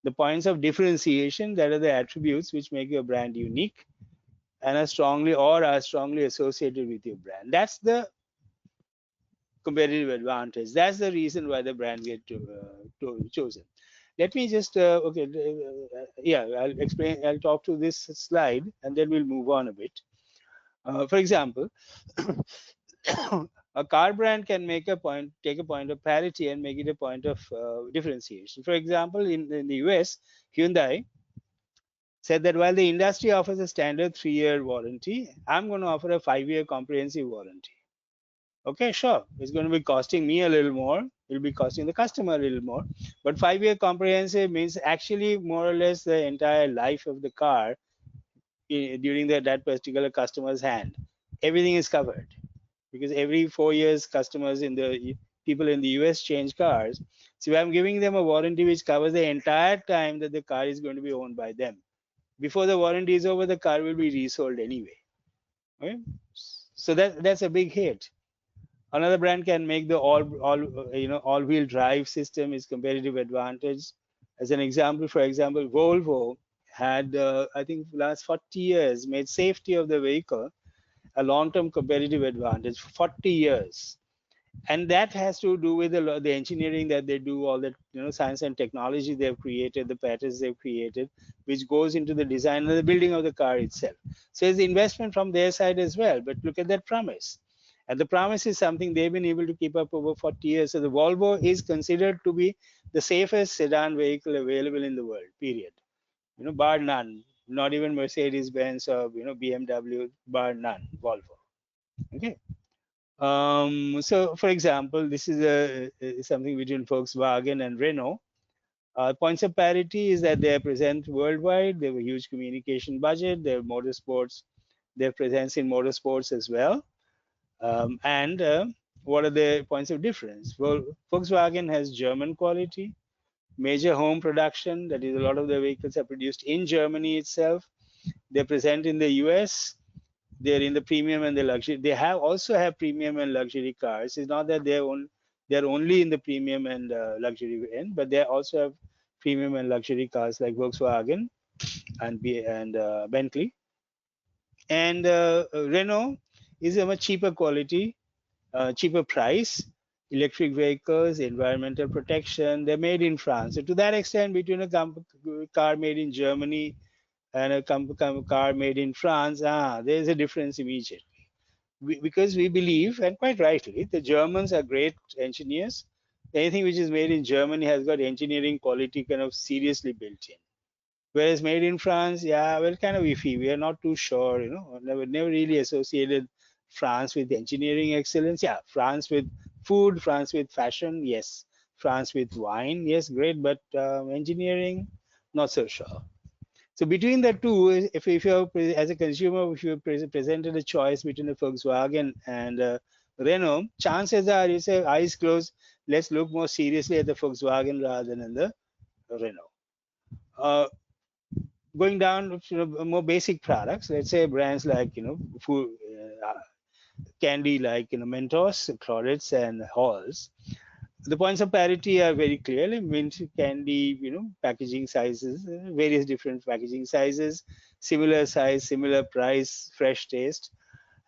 The points of differentiation, that are the attributes which make your brand unique and are strongly associated with your brand. That's the competitive advantage. That's the reason why the brand get chosen. Let me just yeah, I'll explain. I'll talk to this slide, and then we'll move on a bit. For example, a car brand can take a point of parity and make it a point of differentiation. For example, in the US, Hyundai said that while the industry offers a standard 3-year warranty, I'm going to offer a 5-year comprehensive warranty. Okay, sure. It's going to be costing me a little more. It'll be costing the customer a little more. But 5-year comprehensive means actually more or less the entire life of the car during that particular customer's hand. Everything is covered because every 4 years, customers in the people in the US change cars. So I'm giving them a warranty which covers the entire time that the car is going to be owned by them. Before the warranty is over, the car will be resold anyway. Okay? So that's a big hit. Another brand can make the all-wheel drive system is competitive advantage. As an example, for example, Volvo had I think last 40 years made safety of the vehicle a long-term competitive advantage. 40 years, and that has to do with the engineering that they do, all that science and technology they've created, the patterns they've created, which goes into the design and the building of the car itself. So it's investment from their side as well. But look at that promise, and the promise is something they've been able to keep up over 40 years. So the Volvo is considered to be the safest sedan vehicle available in the world. Period. Bar none. Not even Mercedes Benz or BMW. Bar none. Volvo. Okay. So, for example, this is something between Volkswagen and Renault. Points of parity is that they are present worldwide. They have a huge communication budget. They have motorsports. Their presence in motorsports as well. And what are the points of difference? Well, Volkswagen has German quality, major home production. That is, a lot of the vehicles are produced in Germany itself. They're present in the US. They're in the premium and the luxury. They also have premium and luxury cars. It's not that they're only in the premium and luxury end, but they also have premium and luxury cars like Volkswagen and Bentley. And Renault is a much cheaper quality, cheaper price. Electric vehicles, environmental protection. They're made in France. So to that extent, between a car made in Germany and a car made in France, there's a difference immediately. Because we believe, and quite rightly, the Germans are great engineers. Anything which is made in Germany has got engineering quality kind of seriously built in. Whereas made in France, yeah, well, kind of iffy. We are not too sure, never really associated France with engineering excellence. Yeah, France with food, France with fashion, yes. France with wine, yes, great, but engineering, not so sure. So between the two, if you're as a consumer, if you're presented a choice between a Volkswagen and Renault, chances are you say eyes closed. Let's look more seriously at the Volkswagen rather than the Renault. Going down to more basic products, let's say brands like food, candy like Mentos, Clorets, and Halls. The points of parity are very clearly mint candy, packaging sizes, various different packaging sizes, similar size, similar price, fresh taste.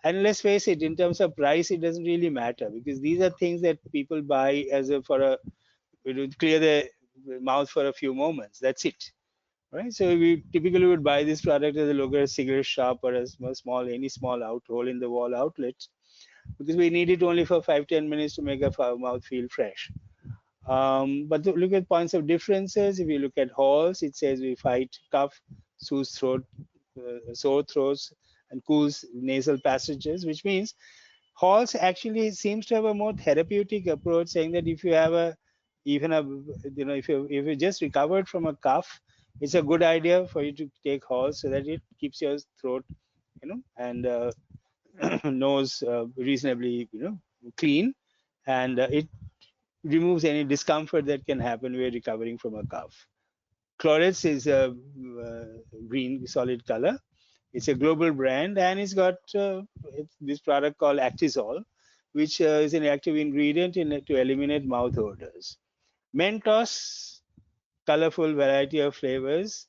And let's face it, in terms of price, it doesn't really matter because these are things that people buy as a clear the mouth for a few moments. That's it, right? So we typically would buy this product at a local cigarette shop or a any small hole in the wall outlet because we need it only for 5-10 minutes to make our mouth feel fresh. But look at points of differences. If you look at Halls, it says we fight cough, soothes throat, sore throats, and cools nasal passages, which means Halls actually seems to have a more therapeutic approach, saying that if you have if you just recovered from a cough, it's a good idea for you to take Halls so that it keeps your throat, and nose reasonably, clean, and it removes any discomfort that can happen when recovering from a cough. Clorets is a green solid color. It's a global brand, and it's got this product called Actisol, which is an active ingredient to eliminate mouth odors. Mentos, colorful variety of flavors,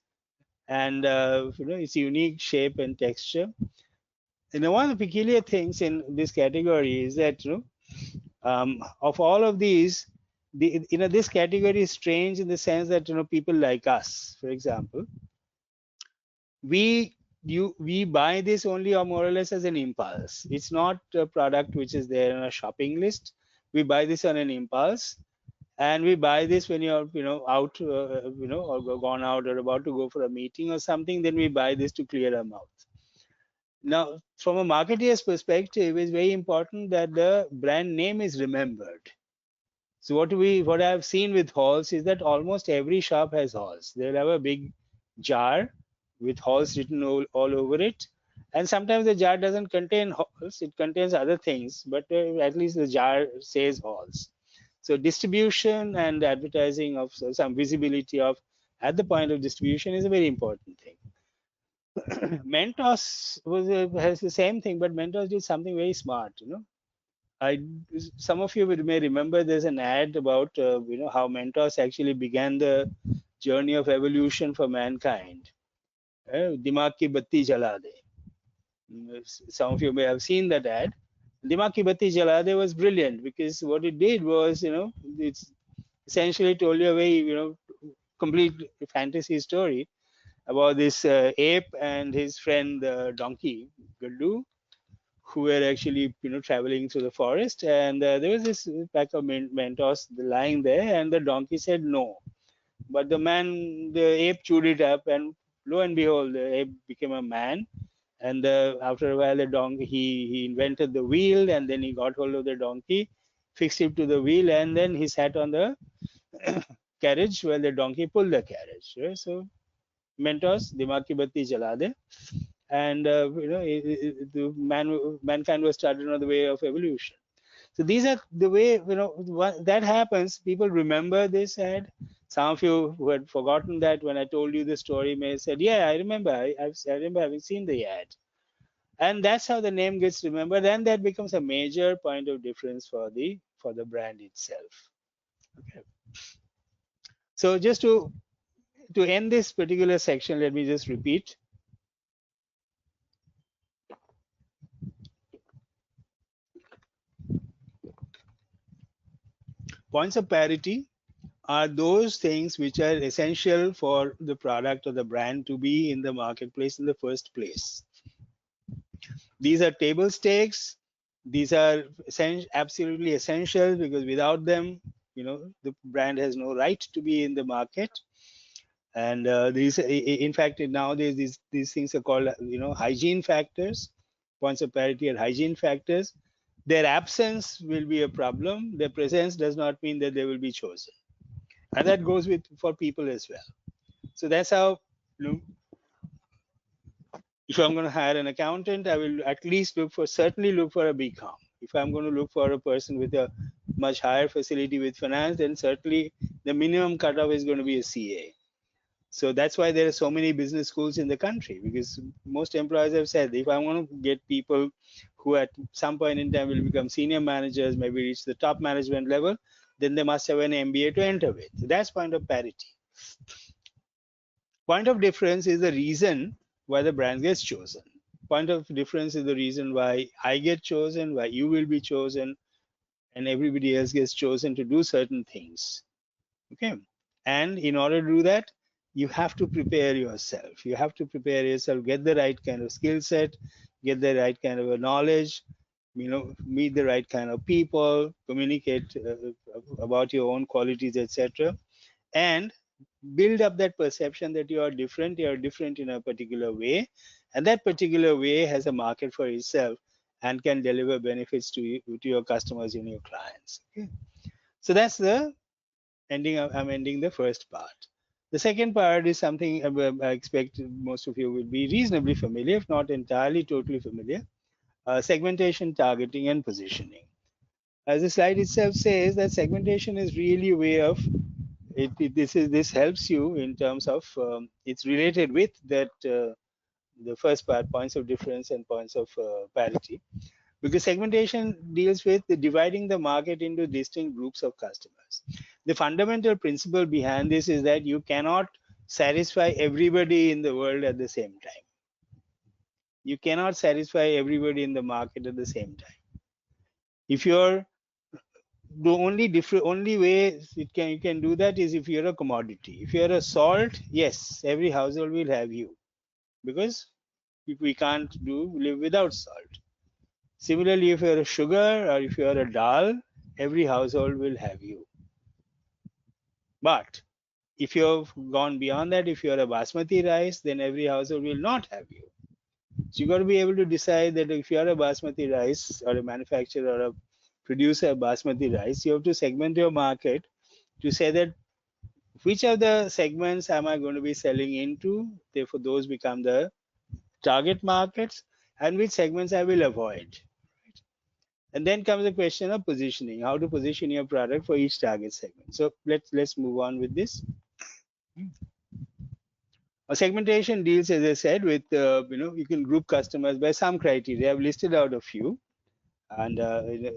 and its unique shape and texture. One of the peculiar things in this category is that of all of these, this category is strange in the sense that people like us, for example, we we buy this only or more or less as an impulse. It's not a product which is there on a shopping list. We buy this on an impulse, and we buy this when you're out or gone out or about to go for a meeting or something. Then we buy this to clear our mouth. Now, from a marketer's perspective, it's very important that the brand name is remembered. So what I've seen with halls is that almost every shop has halls. They'll have a big jar with halls written all over it. And sometimes the jar doesn't contain halls, it contains other things, but at least the jar says halls. So distribution and advertising of some visibility of at the point of distribution is a very important thing. Mentos has the same thing, but Mentos did something very smart. I Some of you may remember there's an ad about how Mentos actually began the journey of evolution for mankind. Dimag ki batti jala de. Some of you may have seen that ad. Dimag ki batti jala de was brilliant because what it did was it's essentially told you a very complete fantasy story about this ape and his friend the donkey Gaddu, who were actually traveling through the forest, and there was this pack of Mentos lying there, and the donkey said no, but the ape chewed it up, and lo and behold, the ape became a man. And after a while, the donkey he invented the wheel, and then he got hold of the donkey, fixed it to the wheel, and then he sat on the carriage while the donkey pulled the carriage. Right? So Mentos, Dimag ki batti jala de, and the mankind was started on the way of evolution. So these are the way that happens. People remember this ad. Some of you who had forgotten that when I told you the story may have said, "Yeah, I remember. I remember having seen the ad." And that's how the name gets remembered, and that becomes a major point of difference for the brand itself. Okay. So just to end this particular section, let me just repeat. Points of parity are those things which are essential for the product or the brand to be in the marketplace in the first place. These are table stakes. These are absolutely essential because without them, the brand has no right to be in the market. And in fact, nowadays these things are called, hygiene factors. Points of parity are hygiene factors. Their absence will be a problem. Their presence does not mean that they will be chosen, and that goes with for people as well. So that's how if I'm going to hire an accountant, I will at least certainly look for a BCom. If I'm going to look for a person with a much higher facility with finance, then certainly the minimum cutoff is going to be a CA. So that's why there are so many business schools in the country, because most employers have said, if I want to get people who at some point in time will become senior managers, maybe reach the top management level, then they must have an MBA to enter with. That's point of parity. Point of difference is the reason why the brand gets chosen. Point of difference is the reason why I get chosen, why you will be chosen, and everybody else gets chosen to do certain things. Okay. And in order to do that, you have to prepare yourself. You have to prepare yourself, get the right kind of skill set, get the right kind of a knowledge, meet the right kind of people, communicate about your own qualities, etc. And build up that perception that you are different in a particular way, and that particular way has a market for itself and can deliver benefits to you, to your customers and your clients. Okay. So that's the ending. I'm ending the first part. The second part is something I expect most of you will be reasonably familiar, if not entirely totally familiar. Segmentation, targeting, and positioning. as the slide itself says, that segmentation is really a way of this helps you in terms of it's related with that the first part, points of difference and points of parity, because segmentation deals with dividing the market into distinct groups of customers. The fundamental principle behind this is that you cannot satisfy everybody in the world at the same time. You cannot satisfy everybody in the market at the same time. If you're the only way you can do that is if you're a commodity. If you're a salt, yes, every household will have you, because we can't live without salt. Similarly, if you're a sugar or if you're a dal, every household will have you. But if you've gone beyond that, if you're a basmati rice, then every household will not have you. So you got to be able to decide that if you're a basmati rice or a manufacturer or a producer of basmati rice, you have to segment your market to say that which of the segments am I going to be selling into? Therefore, those become the target markets, and which segments I will avoid. And then comes the question of positioning, how to position your product for each target segment. So let's move on with this. A segmentation deals, as I said, with you can group customers by some criteria. I've listed out a few, and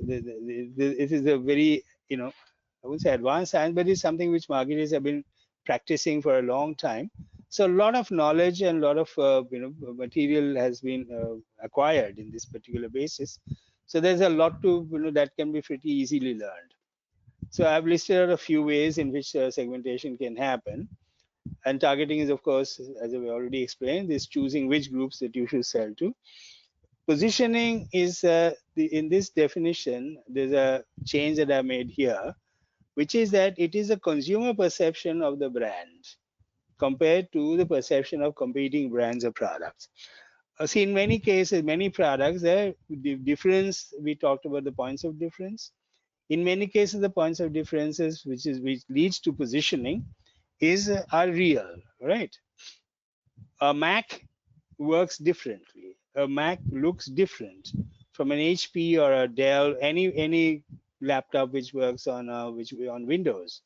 this is a very I wouldn't say advanced science, but it's something which marketers have been practicing for a long time. So a lot of knowledge and a lot of material has been acquired in this particular basis. So there's a lot to that can be pretty easily learned. So I've listed out a few ways in which segmentation can happen. And targeting is, of course, as I've already explained, is choosing which groups that you should sell to. Positioning is in this definition, there's a change that I made here, which is that it is a consumer perception of the brand compared to the perception of competing brands or products. See, in many cases, many products, the difference, we talked about the points of difference. In many cases, the points of differences, which leads to positioning, are real, right? A Mac works differently. A Mac looks different from an HP or a Dell, any laptop which works on on Windows.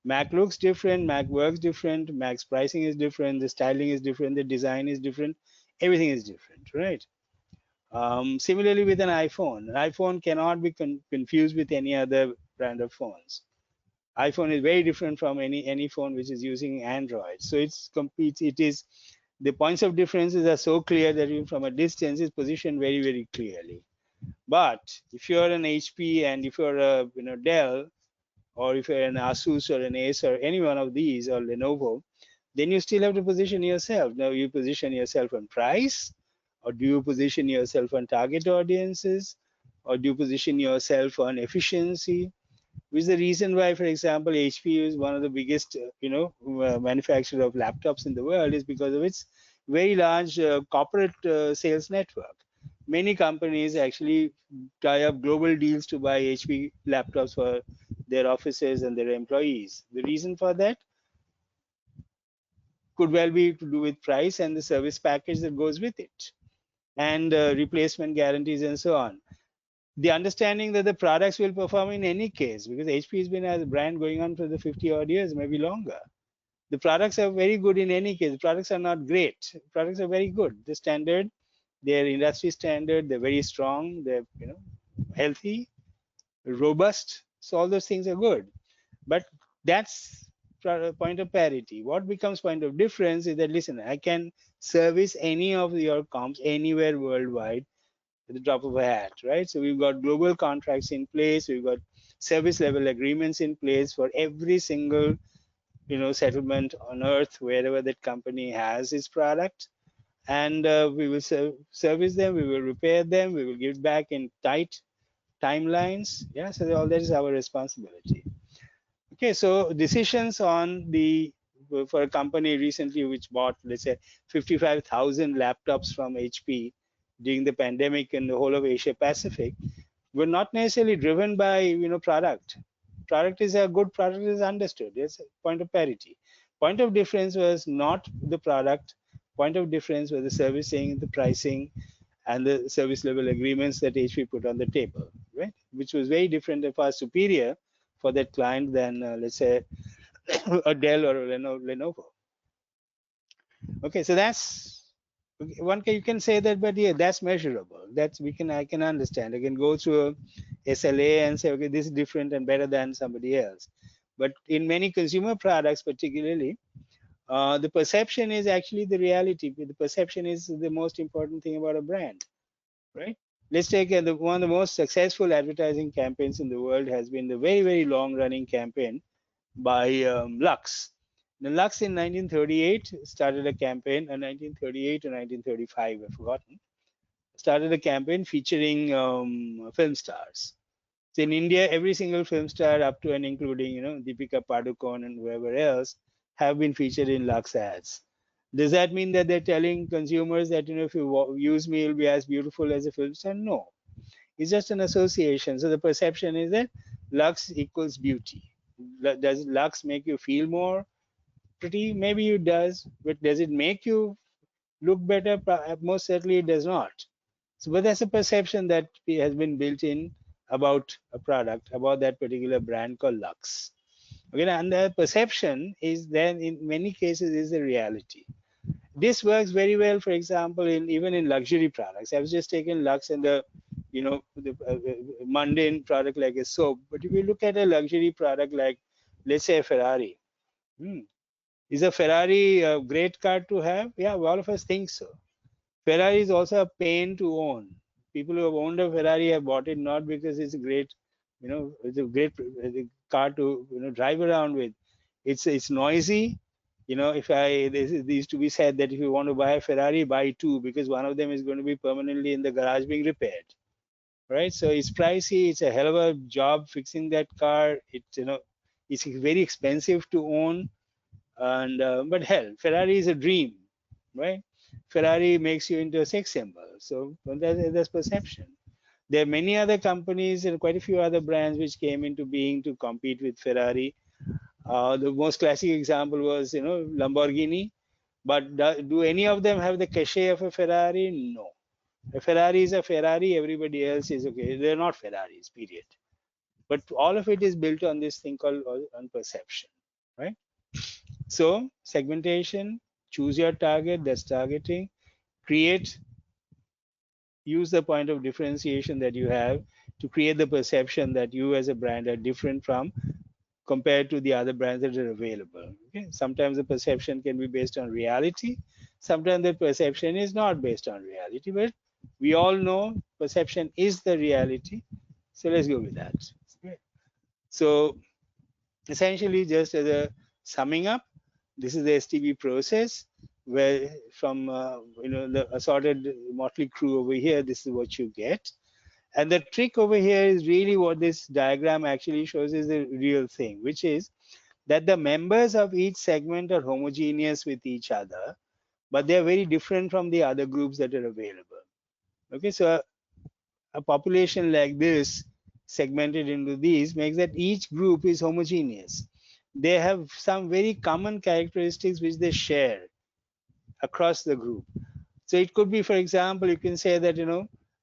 Mac looks different, Mac works different, Mac's pricing is different, the styling is different, the design is different, everything is different, right? Similarly with an iPhone cannot be confused with any other brand of phones. iPhone is very different from any phone which is using Android. So it is the points of differences are so clear that even from a distance it's positioned very, very clearly. But if you're an HP and if you're a Dell, or if you're an Asus or an Ace or any one of these or Lenovo, then you still have to position yourself. Now you position yourself on price, or do you position yourself on target audiences, or do you position yourself on efficiency? Which is the reason why, for example, HP is one of the biggest, manufacturer of laptops in the world, is because of its very large corporate sales network. Many companies actually tie up global deals to buy HP laptops for their offices and their employees. The reason for that could well be to do with price and the service package that goes with it, and replacement guarantees and so on. The understanding that the products will perform in any case, because HP has been as a brand going on for the 50 odd years, maybe longer. The products are very good in any case. The products are not great. Products are very good. The standard, they're industry standard. They're very strong. They're healthy, robust. So all those things are good. But that's point of parity. What becomes point of difference is that, listen, I can service any of your comps anywhere worldwide at the drop of a hat, right? So we've got global contracts in place. We've got service level agreements in place for every single settlement on earth wherever that company has its product, and we will service them, we will repair them, we will give back in tight timelines. Yeah, so all that is our responsibility. Okay, so decisions on the for a company recently which bought, let's say, 55,000 laptops from HP during the pandemic in the whole of Asia Pacific, were not necessarily driven by product. Product is a good product is understood. It's a point of parity. Point of difference was not the product. Point of difference was the servicing, the pricing, and the service level agreements that HP put on the table, right? Which was very different and far superior for that client than, let's say, a Dell or a Lenovo. Okay, so that's one. You can say that, but yeah, that's measurable. That's I can understand. I can go through a SLA and say, okay, this is different and better than somebody else. But in many consumer products, particularly, the perception is actually the reality. The perception is the most important thing about a brand, right? Let's take one of the most successful advertising campaigns in the world has been the very, very long running campaign by Lux. Now, Lux in 1938 started a campaign, 1938 or 1935, I've forgotten, started a campaign featuring film stars. So in India, every single film star up to and including, Deepika Padukone and whoever else have been featured in Lux ads. Does that mean that they're telling consumers that, if you use me, you'll be as beautiful as a film star? No. It's just an association. So the perception is that Lux equals beauty. Does Lux make you feel more pretty? Maybe it does, but does it make you look better? Most certainly it does not. So, but that's a perception that has been built in about a product, about that particular brand called Lux. Okay, and the perception is then in many cases is the reality. This works very well, for example, in even in luxury products. I've just taken Lux and the mundane product like a soap. But if you look at a luxury product like, let's say, a Ferrari, hmm, is a Ferrari a great car to have? Yeah, all of us think so. Ferrari is also a pain to own. People who have owned a Ferrari have bought it not because it's a great, it's a great car to drive around with. It's noisy. If this is to be said that if you want to buy a Ferrari, buy two because one of them is going to be permanently in the garage being repaired, right? So it's pricey. It's a hell of a job fixing that car. It's very expensive to own, and but hell, Ferrari is a dream, right? Ferrari makes you into a sex symbol. So well, that's perception. There are many other companies and quite a few other brands which came into being to compete with Ferrari. The most classic example was, Lamborghini. But do any of them have the cachet of a Ferrari? No. A Ferrari is a Ferrari. Everybody else is okay. They're not Ferraris. Period. But all of it is built on this thing called on perception, right? So segmentation, choose your target, that's targeting, create, use the point of differentiation that you have to create the perception that you as a brand are different from compared to the other brands that are available. Okay? Sometimes the perception can be based on reality. Sometimes the perception is not based on reality, but we all know perception is the reality. So let's go with that. So essentially, just as a summing up, this is the STP process where from the assorted motley crew over here, this is what you get. And the trick over here is really what this diagram actually shows is the real thing, which is that the members of each segment are homogeneous with each other, but they are very different from the other groups that are available. Okay, so a population like this segmented into these makes that each group is homogeneous. They have some very common characteristics which they share across the group. So it could be, for example, you can say that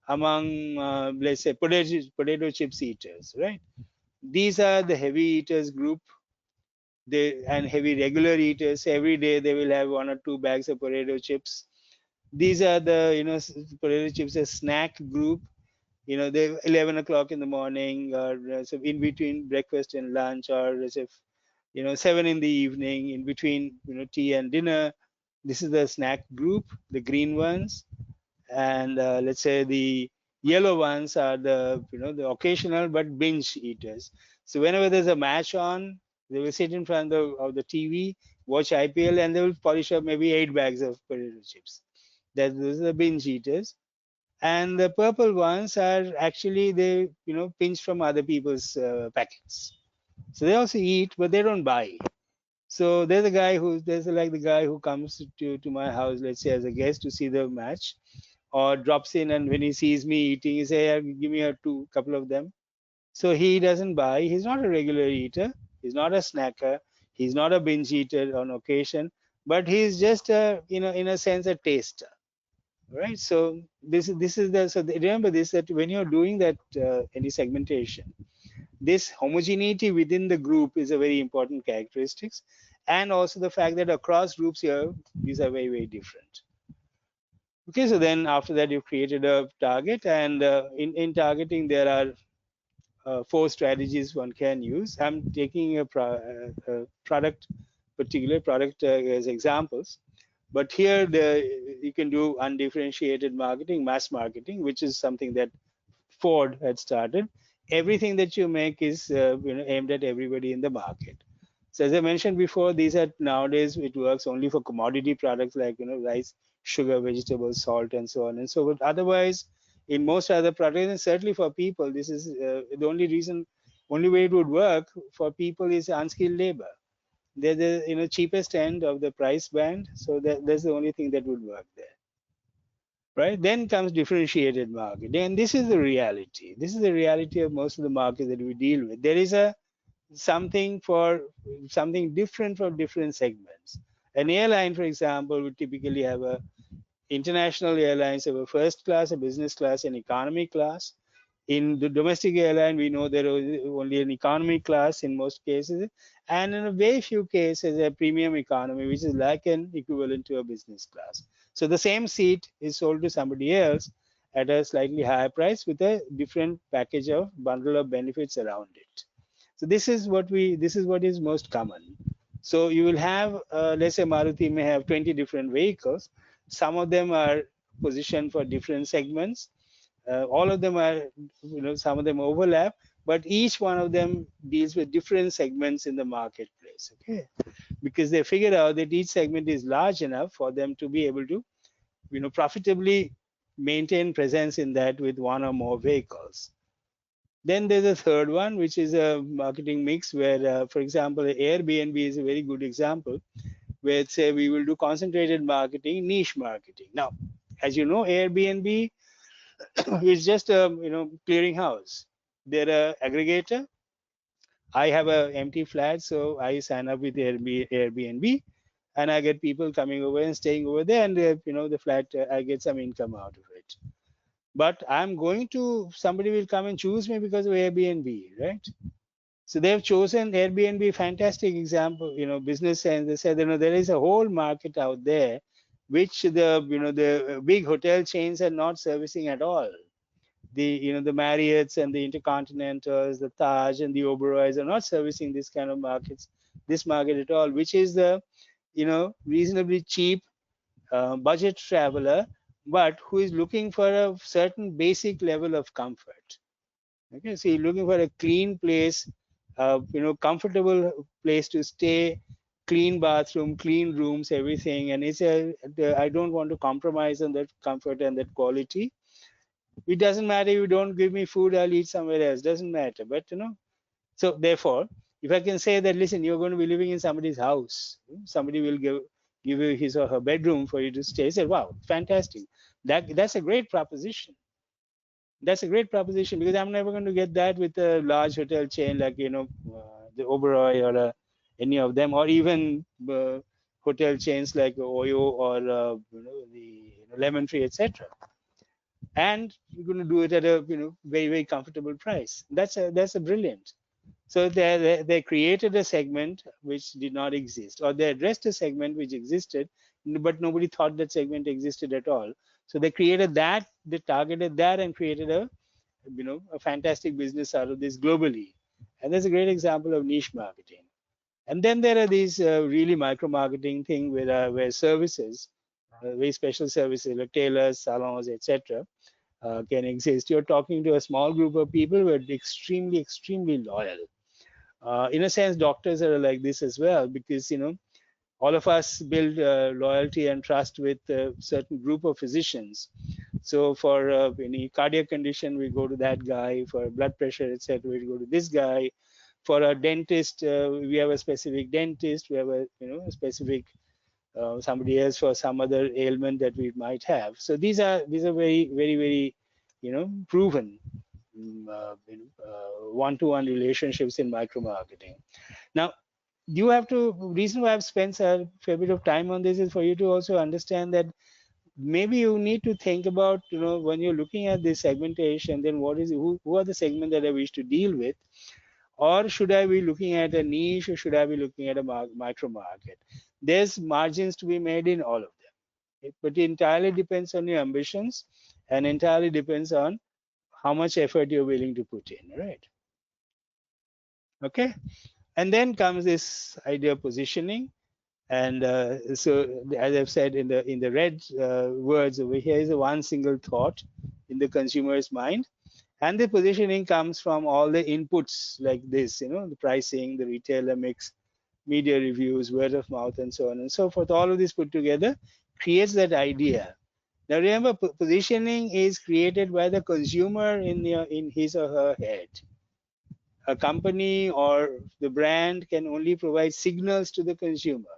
among let's say potato chips eaters, right? These are the heavy eaters group. They and heavy regular eaters. Every day they will have 1 or 2 bags of potato chips. These are the potato chips a snack group. They 11 o'clock in the morning, or so in between breakfast and lunch, or as if 7 in the evening, in between tea and dinner. This is the snack group, the green ones. And let's say the yellow ones are the occasional but binge eaters. So whenever there's a match on, they will sit in front of the TV, watch IPL, and they will polish up maybe 8 bags of potato chips. Those are the binge eaters. And the purple ones are actually they pinch from other people's packets. So they also eat, but they don't buy. So there's like the guy who comes to my house, let's say as a guest to see the match, or drops in, and when he sees me eating, he say, "Yeah, give me a couple of them." So he doesn't buy. He's not a regular eater. He's not a snacker. He's not a binge eater on occasion, but he's just a in a sense a taster. right? So this is the, so remember this, that when you're doing that any segmentation, this homogeneity within the group is a very important characteristics, and also the fact that across groups here these are very different. Okay, so then after that you've created a target, and in targeting there are four strategies one can use. I'm taking a product, particular product as examples, but here you can do undifferentiated marketing, mass marketing, which is something that Ford had started. Everything that you make is aimed at everybody in the market. So as I mentioned before, these are nowadays it works only for commodity products like rice, sugar, vegetables, salt, and so on and so forth. Otherwise, in most other products, and certainly for people, this is the only reason, only way it would work for people is unskilled labor. They're the cheapest end of the price band, so that's the only thing that would work there, right? Then comes differentiated marketing, and this is the reality. This is the reality of most of the markets that we deal with. There is a something for something different for different segments. An airline, for example, would typically have a international airlines have a first class, a business class, and economy class. In the domestic airline, we know there is only an economy class in most cases, and in a very few cases, a premium economy, which is like an equivalent to a business class. So the same seat is sold to somebody else at a slightly higher price with a different package of bundle of benefits around it. So this is what is most common. So you will have, let's say Maruti may have 20 different vehicles. Some of them are positioned for different segments. All of them are, some of them overlap, but each one of them deals with different segments in the marketplace. Okay, because they figured out that each segment is large enough for them to be able to, profitably maintain presence in that with one or more vehicles. Then there's a third one, which is a marketing mix where, for example, Airbnb is a very good example, where say we will do concentrated marketing, niche marketing. Now, as you know, Airbnb is just a clearinghouse. They're a aggregator. I have a empty flat, so I sign up with Airbnb, and I get people coming over and staying over there, and the flat I get some income out of it. But I'm going to somebody will come and choose me because of Airbnb, right? So they've chosen Airbnb, fantastic example, business, and they said, there is a whole market out there which the big hotel chains are not servicing at all. The Marriotts and the Intercontinentals, the Taj and the Oberois are not servicing this kind of markets, this market at all, which is the reasonably cheap budget traveler, but who is looking for a certain basic level of comfort. Okay, so you're looking for a clean place, comfortable place to stay, clean bathroom, clean rooms, everything, and I don't want to compromise on that comfort and that quality. It doesn't matter if you don't give me food, I'll eat somewhere else. Doesn't matter. But so therefore, if I can say that, listen, you're going to be living in somebody's house, somebody will give you his or her bedroom for you to stay. Say, wow, fantastic. That's a great proposition. That's a great proposition, because I'm never going to get that with a large hotel chain like the Oberoi or any of them, or even hotel chains like Oyo or the Lemon Tree, etc. And you're going to do it at a very comfortable price. That's a brilliant. So they created a segment which did not exist, or they addressed a segment which existed, but nobody thought that segment existed at all. So they created that, they targeted that, and created a fantastic business out of this globally. And that's a great example of niche marketing. And then there are these really micro marketing thing where services, very special services like tailors, salons, etc., can exist. You're talking to a small group of people who are extremely loyal. In a sense, doctors are like this as well, because all of us build loyalty and trust with a certain group of physicians. So for any cardiac condition, we go to that guy. For blood pressure, etc., we go to this guy. For a dentist, we have a specific dentist. We have a specific somebody else for some other ailment that we might have. So these are very proven one-to-one relationships in micro marketing. Now, you have to reason why I've spent a fair bit of time on this is for you to also understand that maybe you need to think about, when you're looking at this segmentation, then who are the segments that I wish to deal with? Or should I be looking at a niche, or should I be looking at a micro market? There's margins to be made in all of them. But it entirely depends on your ambitions, and entirely depends on how much effort you're willing to put in, right? Okay. And then comes this idea of positioning. And so, as I've said, in the red words over here is a one single thought in the consumer's mind. And the positioning comes from all the inputs like this, the pricing, the retailer mix, media reviews, word of mouth, and so on and so forth. All of this put together creates that idea. Now remember, positioning is created by the consumer in his or her head. A company or the brand can only provide signals to the consumer.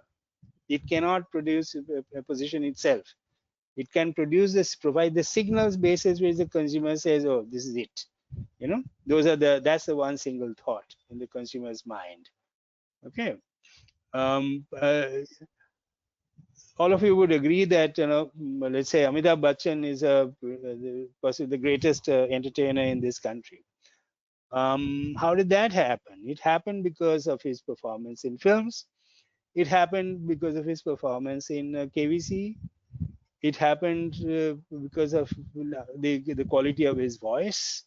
It cannot produce a position itself. It can provide the signals basis which the consumer says, oh, this is it. That's the one single thought in the consumer's mind. Okay. um, uh, all of you would agree that, let's say Amitabh Bachchan is possibly the greatest entertainer in this country. How did that happen? It happened because of his performance in films. It happened because of his performance in KVC. It happened because of the quality of his voice.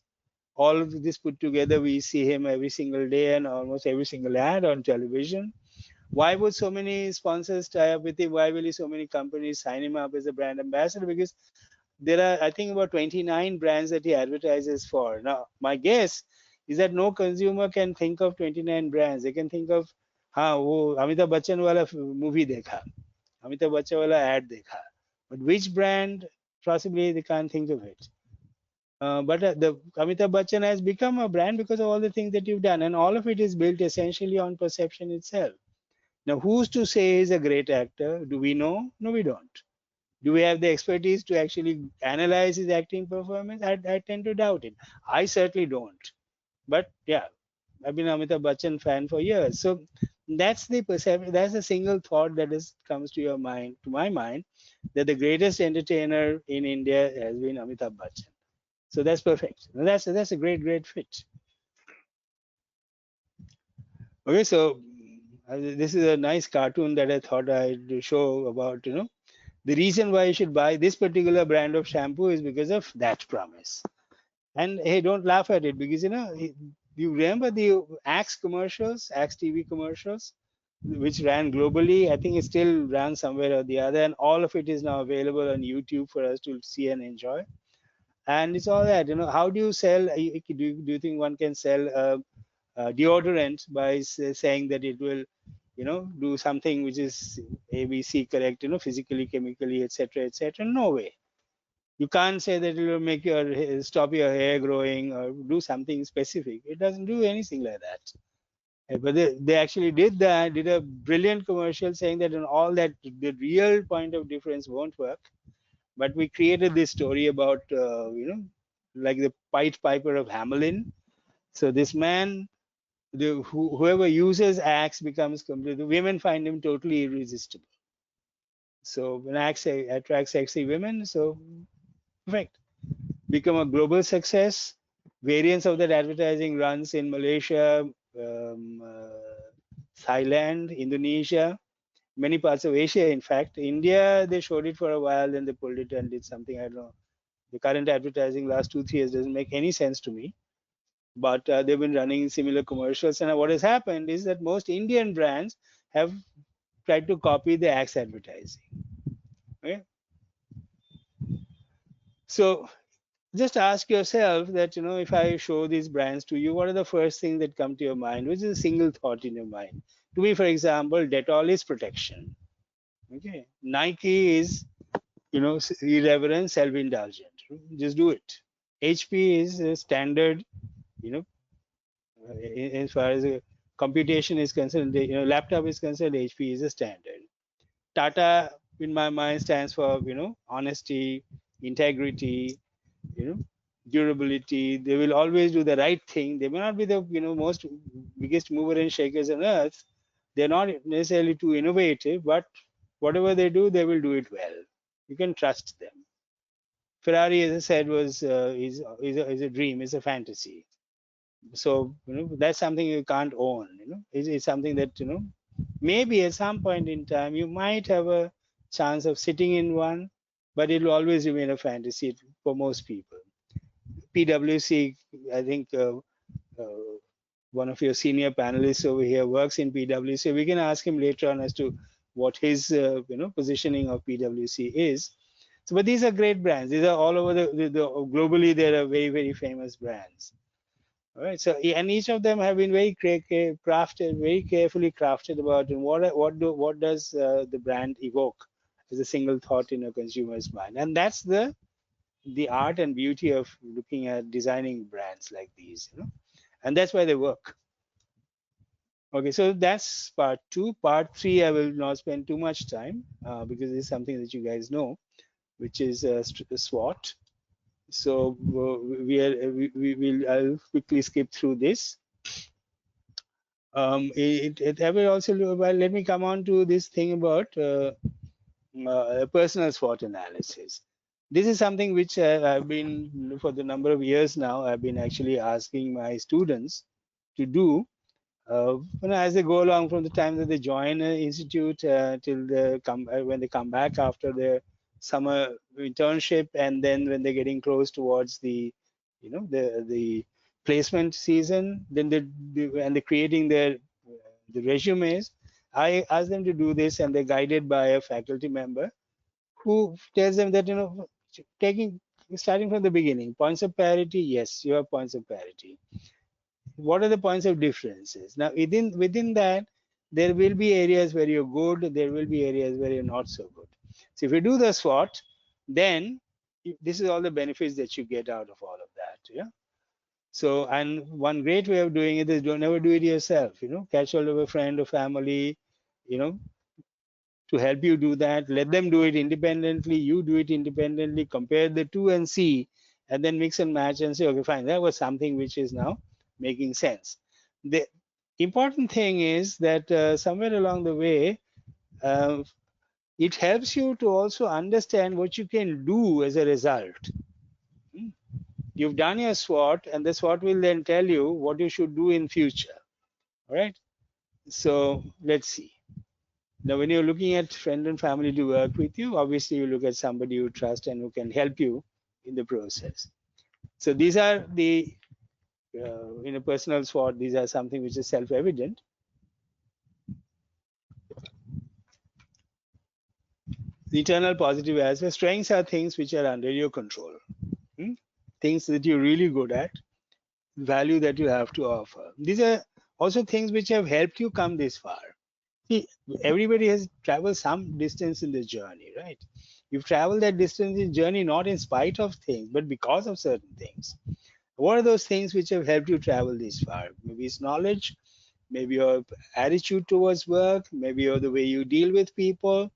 All of this put together, we see him every single day and almost every single ad on television. Why would so many sponsors tie up with him? Why will so many companies sign him up as a brand ambassador? Because there are, I think, about 29 brands that he advertises for. Now, my guess is that no consumer can think of 29 brands. They can think of, वो Amitabh Bachchan wala movie देखा, Amitabh Bachchan wala ad देखा, but which brand, possibly they can't think of it. But the Amitabh Bachchan has become a brand because of all the things that you've done, and all of it is built essentially on perception itself. Now, who's to say he's a great actor? Do we know? No, we don't. Do we have the expertise to actually analyze his acting performance? I tend to doubt it. I certainly don't. But yeah, I've been an Amitabh Bachchan fan for years. So that's the perception. That's a single thought that comes to your mind, to my mind, that the greatest entertainer in India has been Amitabh Bachchan. So that's perfect. That's a great fit. Okay, so this is a nice cartoon that I thought I'd show about, the reason why you should buy this particular brand of shampoo is because of that promise. And hey, don't laugh at it, because you remember the Axe commercials, Axe TV commercials, which ran globally. I think it still ran somewhere or the other, and all of it is now available on YouTube for us to see and enjoy. And it's all that, how do you sell? Do you think one can sell deodorant by saying that it will, do something which is ABC correct, physically, chemically, etc., etc.? No way. You can't say that it will make stop your hair growing or do something specific. It doesn't do anything like that. But they actually did a brilliant commercial saying that in all that the real point of difference won't work. But we created this story about, like the Pied Piper of Hamelin. So this man, whoever uses Axe becomes completely, women find him totally irresistible. So when Axe attracts sexy women, so perfect. Become a global success. Variants of that advertising runs in Malaysia, Thailand, Indonesia, many parts of Asia. In fact, India, they showed it for a while, then they pulled it and did something. I don't know. The current advertising last 2 3 years doesn't make any sense to me. But they've been running similar commercials, and what has happened is that most Indian brands have tried to copy the Axe advertising. Okay? So just ask yourself that, if I show these brands to you, what are the first things that come to your mind? Which is a single thought in your mind? To me, for example, Dettol is protection. Okay, Nike is, irreverent, self-indulgent. Just do it. HP is a standard, you know, as far as computation is concerned, laptop is concerned, HP is a standard. Tata, in my mind, stands for, honesty, integrity, you know durability. They will always do the right thing. They may not be the, most biggest mover and shakers on earth. They're not necessarily too innovative, but whatever they do, they will do it well. You can trust them. Ferrari, as I said, was is a dream, is a fantasy. So that's something you can't own. It's something that maybe at some point in time you might have a chance of sitting in one, but it will always remain a fantasy for most people. PwC, I think one of your senior panelists over here works in PwC. We can ask him later on as to what his positioning of PwC is. So, but these are great brands. These are all over the globally. They are very, very famous brands. All right. So, and each of them have been very crafted, very carefully crafted about what does the brand evoke as a single thought in a consumer's mind, and that's the art and beauty of looking at designing brands like these. And that's why they work. Okay, so that's part two. Part three, I will not spend too much time because it's something that you guys know, which is SWOT. So we will I'll quickly skip through this. I will also well, let me come on to this thing about personal SWOT analysis. This is something which I've been for the number of years now. I've been actually asking my students to do as they go along from the time that they join an institute till they come when they come back after their summer internship, and then when they're getting close towards the placement season, then they're creating their the resumes. I ask them to do this, and they're guided by a faculty member who tells them that taking starting from the beginning, points of parity. Yes, you have points of parity. What are the points of differences? Now, within that, there will be areas where you're good, there will be areas where you're not so good. So if you do the SWOT, then this is all the benefits that you get out of all of that. Yeah. So, and one great way of doing it is don't never do it yourself. Catch hold of a friend or family, you know, to help you do that. Let them do it independently. You do it independently. Compare the two and see, and then mix and match and say, okay, fine, that was something which is now making sense. The important thing is that somewhere along the way, uh, it helps you to also understand what you can do as a result. Hmm. You've done your SWOT, and the SWOT will then tell you what you should do in future. All right. So let's see. Now, when you're looking at friend and family to work with you, obviously you look at somebody you trust and who can help you in the process. So these are the in a personal SWOT, these are something which is self-evident. The internal positive aspects, strengths are things which are under your control. Things that you're really good at, value that you have to offer. These are also things which have helped you come this far. See, everybody has traveled some distance in the journey, right? You've traveled that distance in journey not in spite of things, but because of certain things. What are those things which have helped you travel this far? Maybe it's knowledge, maybe your attitude towards work, maybe the way you deal with people.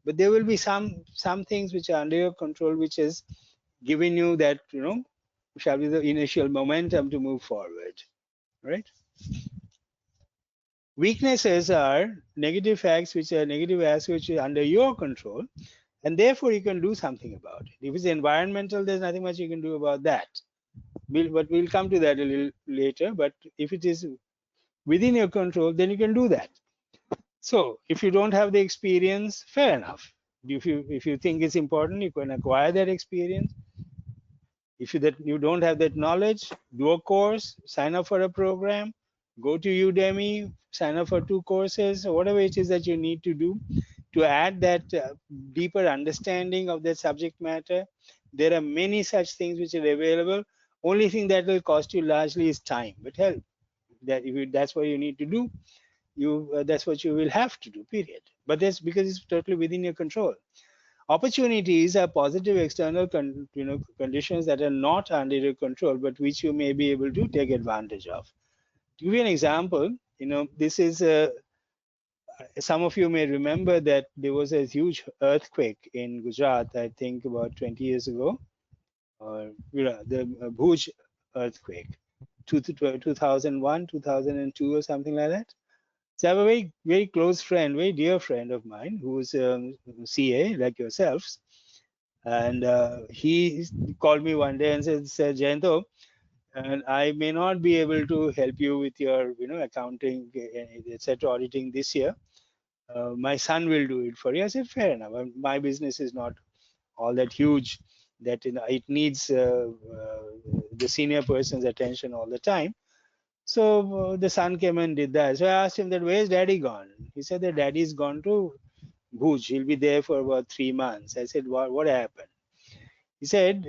But there will be some things which are under your control, which has given you that, shall be the initial momentum to move forward, right? Weaknesses are negative facts, which are negative aspects which are under your control, and therefore you can do something about it. If it's environmental, there's nothing much you can do about that. But we'll come to that a little later. But if it is within your control, then you can do that. So if you don't have the experience, fair enough. If you think it's important, you can acquire that experience. If you don't have that knowledge, do a course, sign up for a program, go to Udemy, sign up for 2 courses, or whatever it is that you need to do to add that deeper understanding of that subject matter. There are many such things which are available. Only thing that will cost you largely is time. But hell, that's what you need to do. That's what you will have to do. Period. But that's because it's totally within your control. Opportunities are positive external conditions that are not under your control, but which you may be able to take advantage of. To give you an example, this is some of you may remember that there was a huge earthquake in Gujarat, I think about 20 years ago, or the Bhuj earthquake, 2001, 2002, or something like that. So I have a very, very close friend, very dear friend of mine, who's CA like yourselves. And he called me one day and said, Jayanto, and I may not be able to help you with your, accounting, etc., auditing this year. My son will do it for you. I said, fair enough. My business is not all that huge that it needs the senior person's attention all the time. So the son came and did that. So I asked him that, where's daddy gone? He said that daddy's gone to Bhuj. He'll be there for about 3 months. I said, what happened? He said,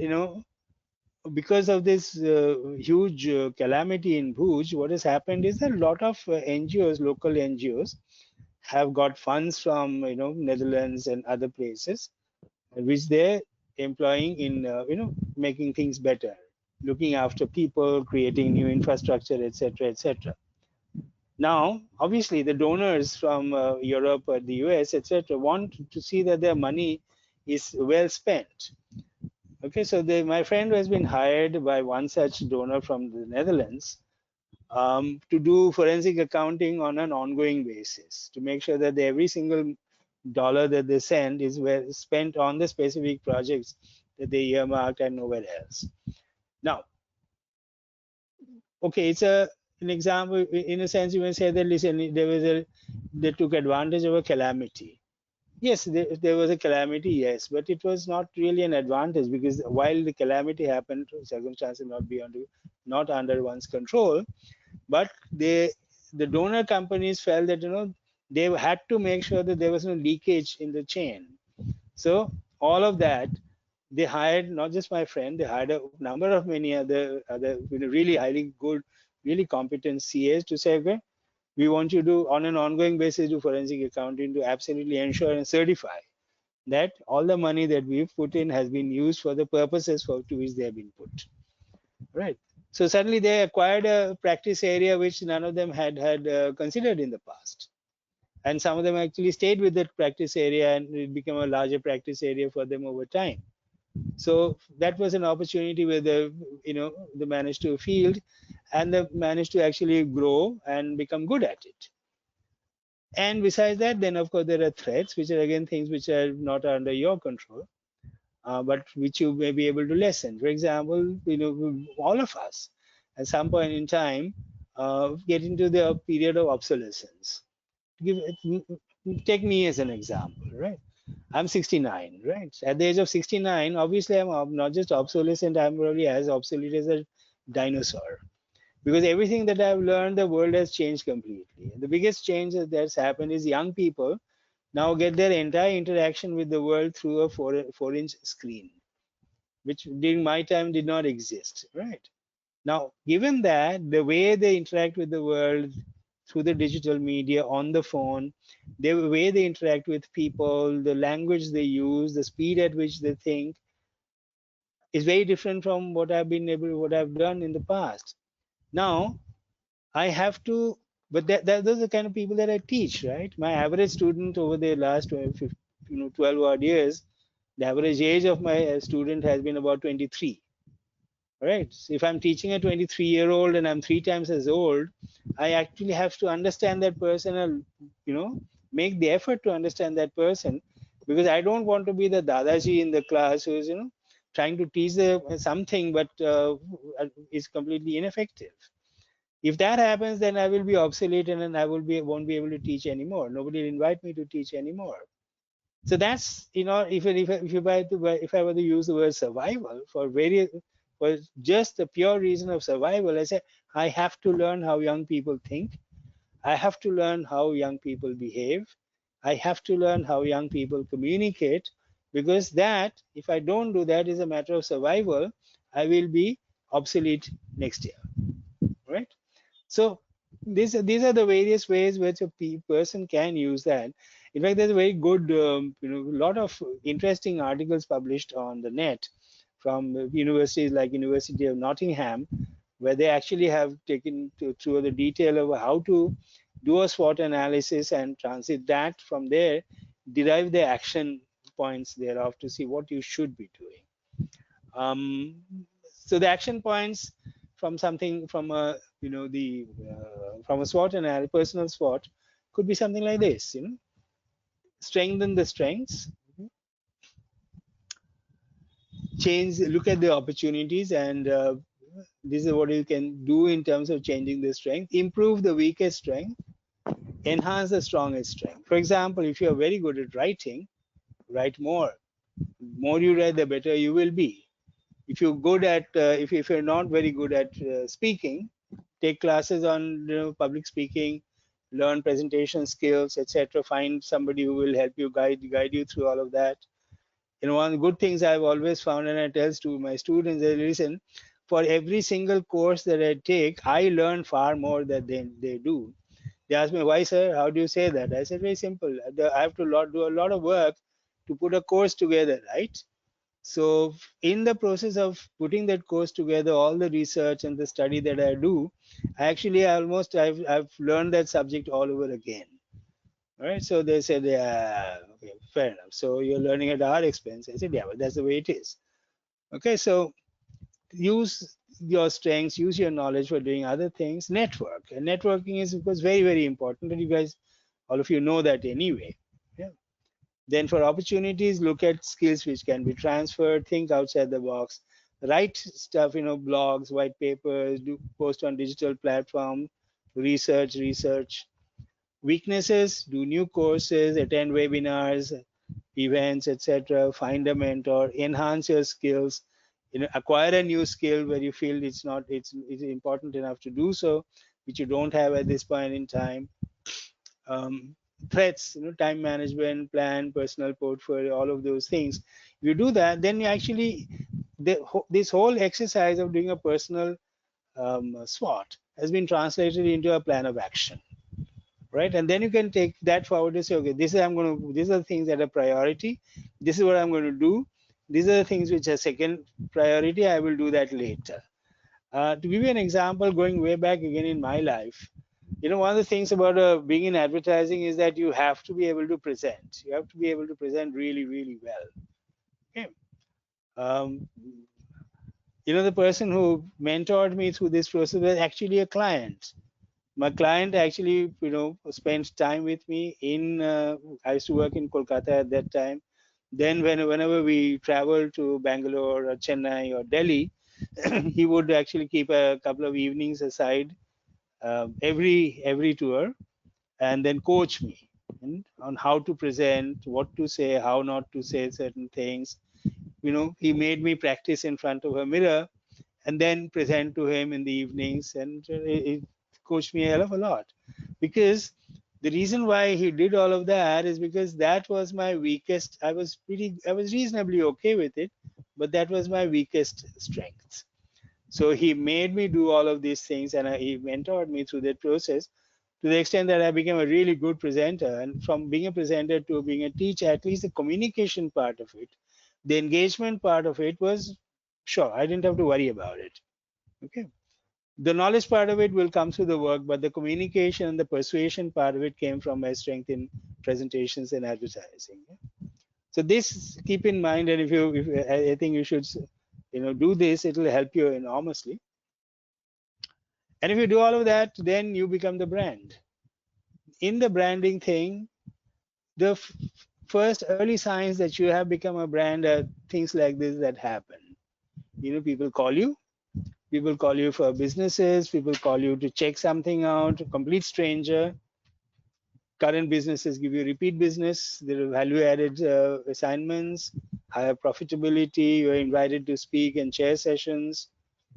because of this huge calamity in Bhuj, what has happened is that a lot of NGOs, local NGOs, have got funds from Netherlands and other places, which they're employing in making things better, looking after people, creating new infrastructure, etc., etc. Now, obviously, the donors from Europe or the US, etc., want to see that their money is well spent. Okay, so my friend has been hired by one such donor from the Netherlands to do forensic accounting on an ongoing basis to make sure that every single dollar that they send is well spent on the specific projects that they earmarked and nowhere else. Now, okay, it's an example. In a sense, you may say that, listen, they took advantage of a calamity. Yes, there was a calamity, yes, but it was not really an advantage, because while the calamity happened, circumstances not under one's control, but the donor companies felt that they had to make sure that there was no leakage in the chain. So all of that, they hired not just my friend, they hired a number of many other really highly good, really competent CAs to say, okay, we want you to, on an ongoing basis, do forensic accounting to absolutely ensure and certify that all the money that we've put in has been used for the purposes for to which they have been put. Right. So suddenly they acquired a practice area which none of them had considered in the past, and some of them actually stayed with that practice area, and it became a larger practice area for them over time. So that was an opportunity where they managed to field, and they managed to actually grow and become good at it. And besides that, then of course there are threats, which are again things which are not under your control, but which you may be able to lessen. For example, all of us at some point in time get into the period of obsolescence. Give Take me as an example, right? I'm 69, right? At the age of 69, obviously I'm not just obsolescent, I'm probably as obsolete as a dinosaur, because everything that I've learned, the world has changed completely. The biggest change that's happened is young people now get their entire interaction with the world through a 4-inch screen, which during my time did not exist, right? Now, given that the way they interact with the world through the digital media, on the phone, the way they interact with people, the language they use, the speed at which they think, is very different from what I've done in the past. Now, I have to, but those are the kind of people that I teach, right? My average student over the last 12 odd years, the average age of my student has been about 23. Right. So if I'm teaching a 23-year-old and I'm 3 times as old, I actually have to understand that person and make the effort to understand that person, because I don't want to be the Dadaji in the class who is trying to teach something but is completely ineffective. If that happens, then I will be obsolete, and then I won't be able to teach anymore. Nobody will invite me to teach anymore. So that's if I were to use the word survival for just the pure reason of survival, I say I have to learn how young people think. I have to learn how young people behave. I have to learn how young people communicate, because that, if I don't do that, is a matter of survival. I will be obsolete next year, right? So these are the various ways which a person can use that. In fact, there's a very good, lot of interesting articles published on the net from universities like University of Nottingham, where they actually have taken through the detail of how to do a SWOT analysis and transit that from there, derive the action points thereof to see what you should be doing. Um, so the action points from something from a from a SWOT and a personal SWOT could be something like this. Strengthen the strengths, change, look at the opportunities, and this is what you can do in terms of changing the strength. Improve the weakest strength, enhance the strongest strength. For example, if you are very good at writing, write more. The more you write, the better you will be. If you're good at, if you're not very good at speaking, take classes on public speaking, learn presentation skills, etc. Find somebody who will help you, guide you through all of that. One of the good things I've always found, and I tell to my students, is listen, for every single course that I take, I learn far more than they do. They ask me, why, sir? How do you say that? I said, very simple. I have to do a lot of work to put a course together, right? So in the process of putting that course together, all the research and the study that I do, actually almost I've learned that subject all over again. All right. So they said, yeah, okay, fair enough. So you're learning at our expense. I said, yeah, but that's the way it is. Okay. So use your strengths, use your knowledge for doing other things. Network. And networking is, of course, very, very important. And you guys, all of you know that anyway. Yeah. Then for opportunities, look at skills which can be transferred, think outside the box, write stuff, blogs, white papers, do post on digital platform, research. Weaknesses, do new courses, attend webinars, events, etc. Find a mentor, enhance your skills, acquire a new skill where you feel it's important enough to do so, which you don't have at this point in time. Threats, time management plan, personal portfolio, all of those things. If you do that, then you actually, this whole exercise of doing a personal SWOT has been translated into a plan of action, right? And then you can take that forward and say, okay, these are the things that are priority, this is what I'm going to do, these are the things which are second priority, I will do that later. To give you an example, going way back again in my life, one of the things about being in advertising is that you have to be able to present. You have to be able to present really, really well. Okay. Um, the person who mentored me through this process was actually a client. My client actually, spent time with me in. I used to work in Kolkata at that time. Then, whenever we traveled to Bangalore or Chennai or Delhi, he would actually keep a couple of evenings aside every tour, and then coach me on how to present, what to say, how not to say certain things. He made me practice in front of a mirror and then present to him in the evenings, and it coached me a hell of a lot. Because the reason why he did all of that is because that was my weakest. I was reasonably okay with it, but that was my weakest strength. So he made me do all of these things, and he mentored me through that process to the extent that I became a really good presenter. And from being a presenter to being a teacher, at least the communication part of it, the engagement part of it was sure. I didn't have to worry about it. Okay. The knowledge part of it will come through the work, but the communication and the persuasion part of it came from my strength in presentations and advertising. So this keep in mind, and if I think you should, do this. It will help you enormously. And if you do all of that, then you become the brand. In the branding thing, the first early signs that you have become a brand are things like this that happen. People call you. People call you for businesses. People call you to check something out. A complete stranger. Current businesses give you repeat business. There are value-added assignments, higher profitability. You're invited to speak and chair sessions,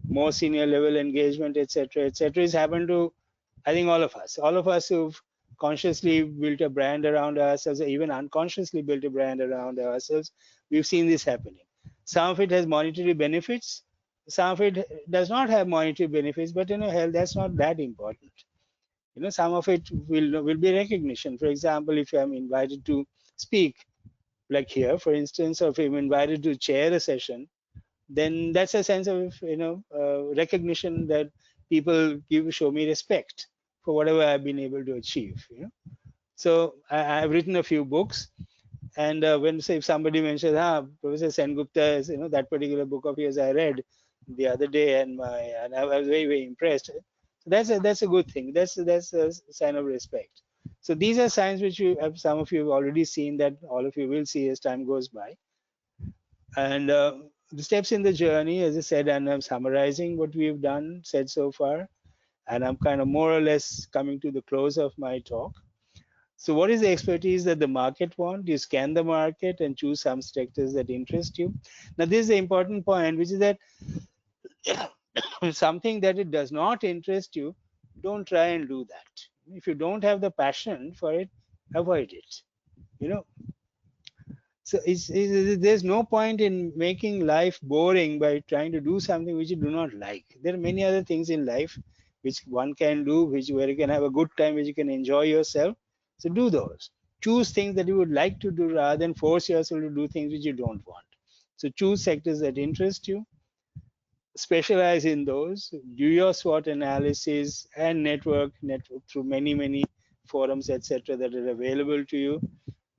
more senior level engagement, etc., etc. It's happened to, I think, all of us. All of us who've consciously built a brand around ourselves, or even unconsciously built a brand around ourselves, we've seen this happening. Some of it has monetary benefits. Some of it does not have monetary benefits, but hell, that's not that important. Some of it will be recognition. For example, if I'm invited to speak, like here, for instance, or if I'm invited to chair a session, then that's a sense of recognition that people show me respect for whatever I've been able to achieve. So I've written a few books, and when say if somebody mentions, Professor Sengupta is, that particular book of yours I read the other day, and I was very, very impressed. So that's a good thing. That's a sign of respect. So these are signs which some of you have already seen, that all of you will see as time goes by. And the steps in the journey, as I said, and I'm summarizing what we've done, said so far, and I'm kind of more or less coming to the close of my talk. So, what is the expertise that the market want? You scan the market and choose some sectors that interest you. Now, this is the important point, which is that something that it does not interest you, don't try and do that. If you don't have the passion for it, avoid it. You know, so there's no point in making life boring by trying to do something which you do not like. There are many other things in life which one can do, which where you can have a good time, which you can enjoy yourself. So do those. Choose things that you would like to do rather than force yourself to do things which you don't want. So choose sectors that interest you, specialize in those, do your SWOT analysis, and network through many forums, etc., that are available to you.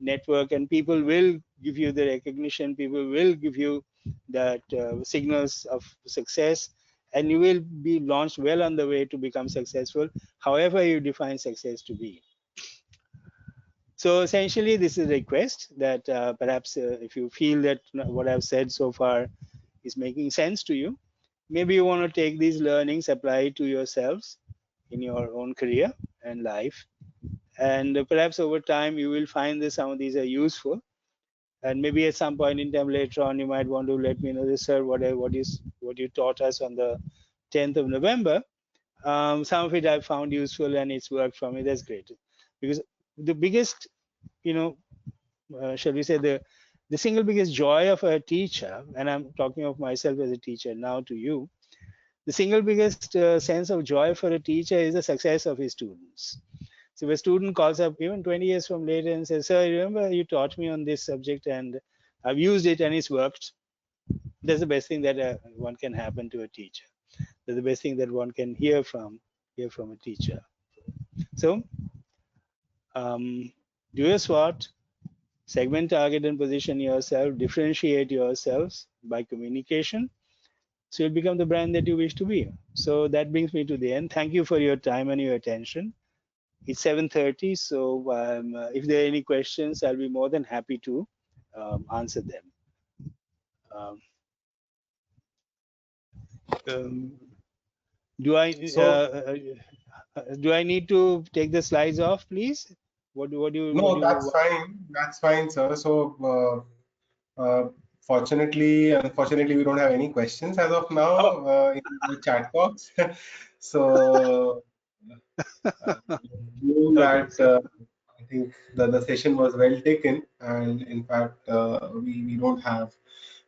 Network, and people will give you the recognition, people will give you that signals of success, and you will be launched well on the way to become successful, however you define success to be. So essentially, this is a request that perhaps if you feel that what I've said so far is making sense to you, maybe you want to take these learnings, apply it to yourselves in your own career and life, and perhaps over time you will find that some of these are useful, and maybe at some point in time later on you might want to let me know this, sir, what you taught us on the 10th of November. Some of it I found useful and it's worked for me. That's great, because the biggest, you know, shall we say, the single biggest joy of a teacher, and I'm talking of myself as a teacher now to you, the single biggest sense of joy for a teacher is the success of his students. So if a student calls up even 20 years from later and says, "Sir, remember you taught me on this subject and I've used it and it's worked," that's the best thing that one can happen to a teacher. That's the best thing that one can hear from a teacher. So do your SWOT, segment, target, and position yourself, differentiate yourselves by communication, so you'll become the brand that you wish to be. So that brings me to the end. Thank you for your time and your attention. It's 7:30, so if there are any questions, I'll be more than happy to answer them. Um, um, do I So do I need to take the slides off, please? What no, do you that's want? fine. That's fine, sir. So fortunately, unfortunately, we don't have any questions as of Oh, now in the chat box. So given okay. that So I think the session was well taken, and in fact, we don't have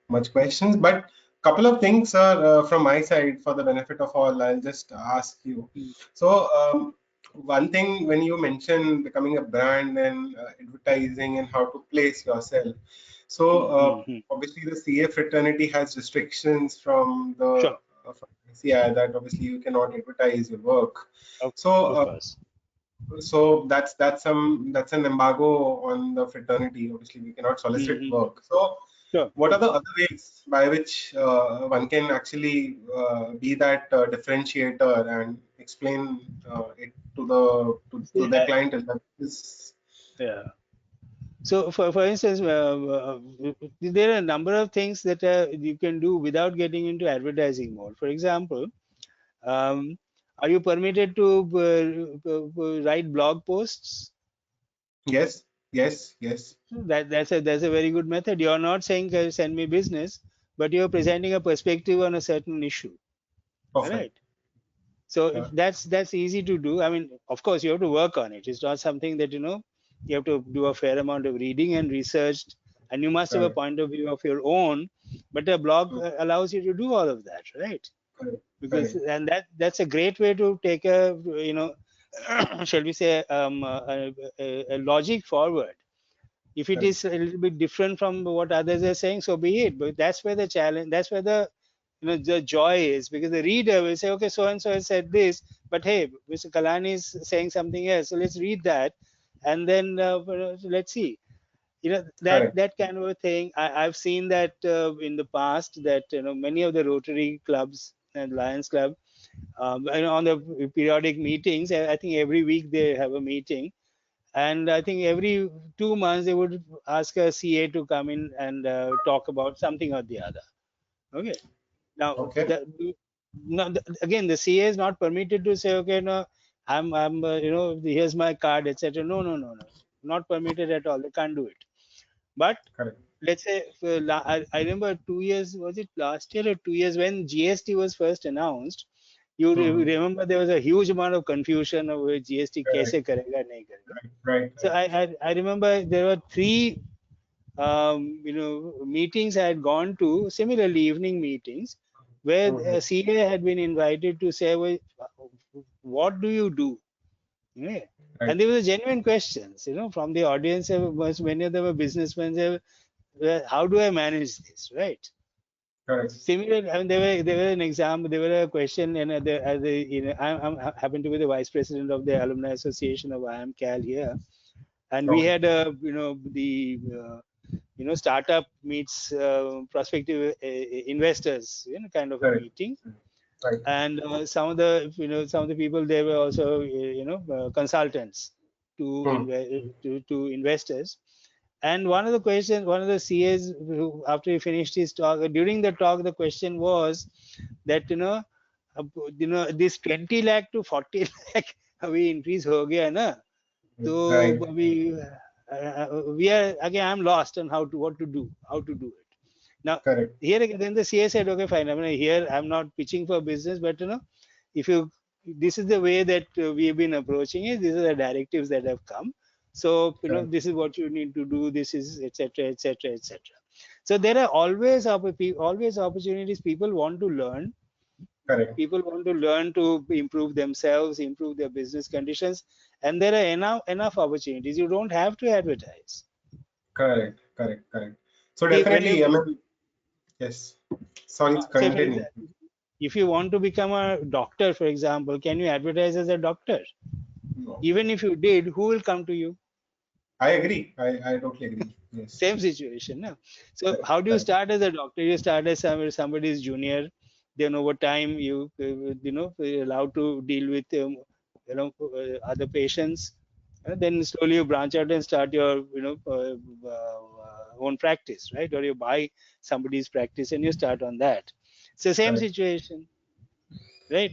much questions. But couple of things, sir, from my side for the benefit of all, I'll just ask you. mm, So, one thing when you mention becoming a brand and advertising and how to place yourself. So, obviously, the CA fraternity has restrictions from sure, from ICI that obviously you cannot advertise your work. of, So, of course. so that's an embargo on the fraternity. Obviously, we cannot solicit Mm-hmm. work. So, Sure. what are the other ways by which one can actually be that differentiator and explain it to to See, their clientele? That is, yeah. So, for instance, there are a number of things that you can do without getting into advertising mode. For example, um, are you permitted to write blog posts? yes, yes, yes, That's a very good method. You're not saying send me business, but you're presenting a perspective on a certain issue. All perfect. right. So Yeah, that's easy to do. I mean, of course, you have to work on it. It's not something that you have to do a fair amount of reading and research, and you must have a correct, point of view of your own. But a blog mm, allows you to do all of that, right? correct, Because correct, and that's a great way to take a shall we say a logic forward. If it correct, is a little bit different from what others are saying, so be it. But that's where the challenge, that's where the joy is, because the reader will say, okay, so and so has said this, but hey, Mr. Kalani is saying something else, so let's read that, and then let's see. That correct. that kind of a thing. I've seen that in the past, that many of the Rotary clubs and Lions Club, on the periodic meetings, I think every week they have a meeting, and I think every 2 months they would ask a CA to come in and talk about something or the other. Okay. Now, Okay. no, again, the CA is not permitted to say, okay, no, here's my card, etc. No, no, no, no, not permitted at all. They can't do it. But Correct. let's say, I remember 2 years, was it last year or 2 years when GST was first announced? You Hmm. remember there was a huge amount of confusion over GST, Correct. kaise karega, nahi karega. Right. Right. So Right. I remember there were three meetings I had gone to, similarly evening meetings, where Hmm. CA had been invited to say, well, what do you do? Yeah. Right. And there were genuine questions, from the audience. Many of them were businessmen. They were, well, how do I manage this, right? Correct. Similar, I mean, they were an example. They were a question, and I happen to be the vice president of the alumni association of IMCAL here, and we Okay. had the startup meets prospective investors, kind of a Correct. meeting. Right. And some of the people, they were also consultants to Hmm. to investors. And one of the CAs, after he finished his talk, during the talk, the question was that uh, this 20 lakh to 40 lakh we increase ho gaya na. So Right. we are again. I'm lost on what to do, how to do it. Now Correct. here again, then the CA said, okay, fine. I mean, here I'm not pitching for business, but if you, this is the way that we've been approaching it. These are the directives that have come. So Correct. this is what you need to do. This is etc. etc. etc. So there are always opportunities. People want to learn. Correct. People want to learn to improve themselves, improve their business conditions, and there are enough opportunities. You don't have to advertise. Correct. Correct. Correct. So See, when definitely, I mean, yes. Sorry to say for continue. example, if you want to become a doctor, for example, can you advertise as a doctor? No. Even if you did, who will come to you? I agree. I totally agree. Yes. Same situation, no? So Correct. how do you Correct. start as a doctor? You start as somebody's junior. Then over time, you're allowed to deal with other patients. Then slowly you branch out and start your own practice, right? Or you buy somebody's practice and you start on that. It's the same Correct. situation, right?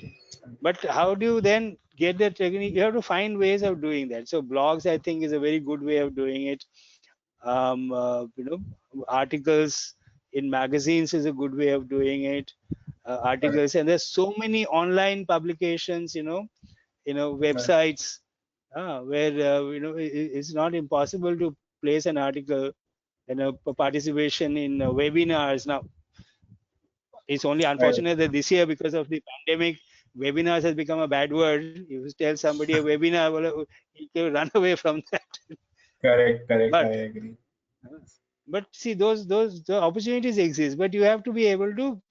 But how do you then get that technique? You have to find ways of doing that. So blogs, I think, is a very good way of doing it. Articles in magazines is a good way of doing it. Correct. Articles, and there's so many online publications, Right. websites, where it's not impossible to place an article, participation in webinars. Now it's only Right. unfortunate that this year, because of the pandemic, webinars has become a bad word. If you tell somebody a webinar, well, he can run away from that. Correct. Correct. I But agree. see, those the opportunities exist, but you have to be able to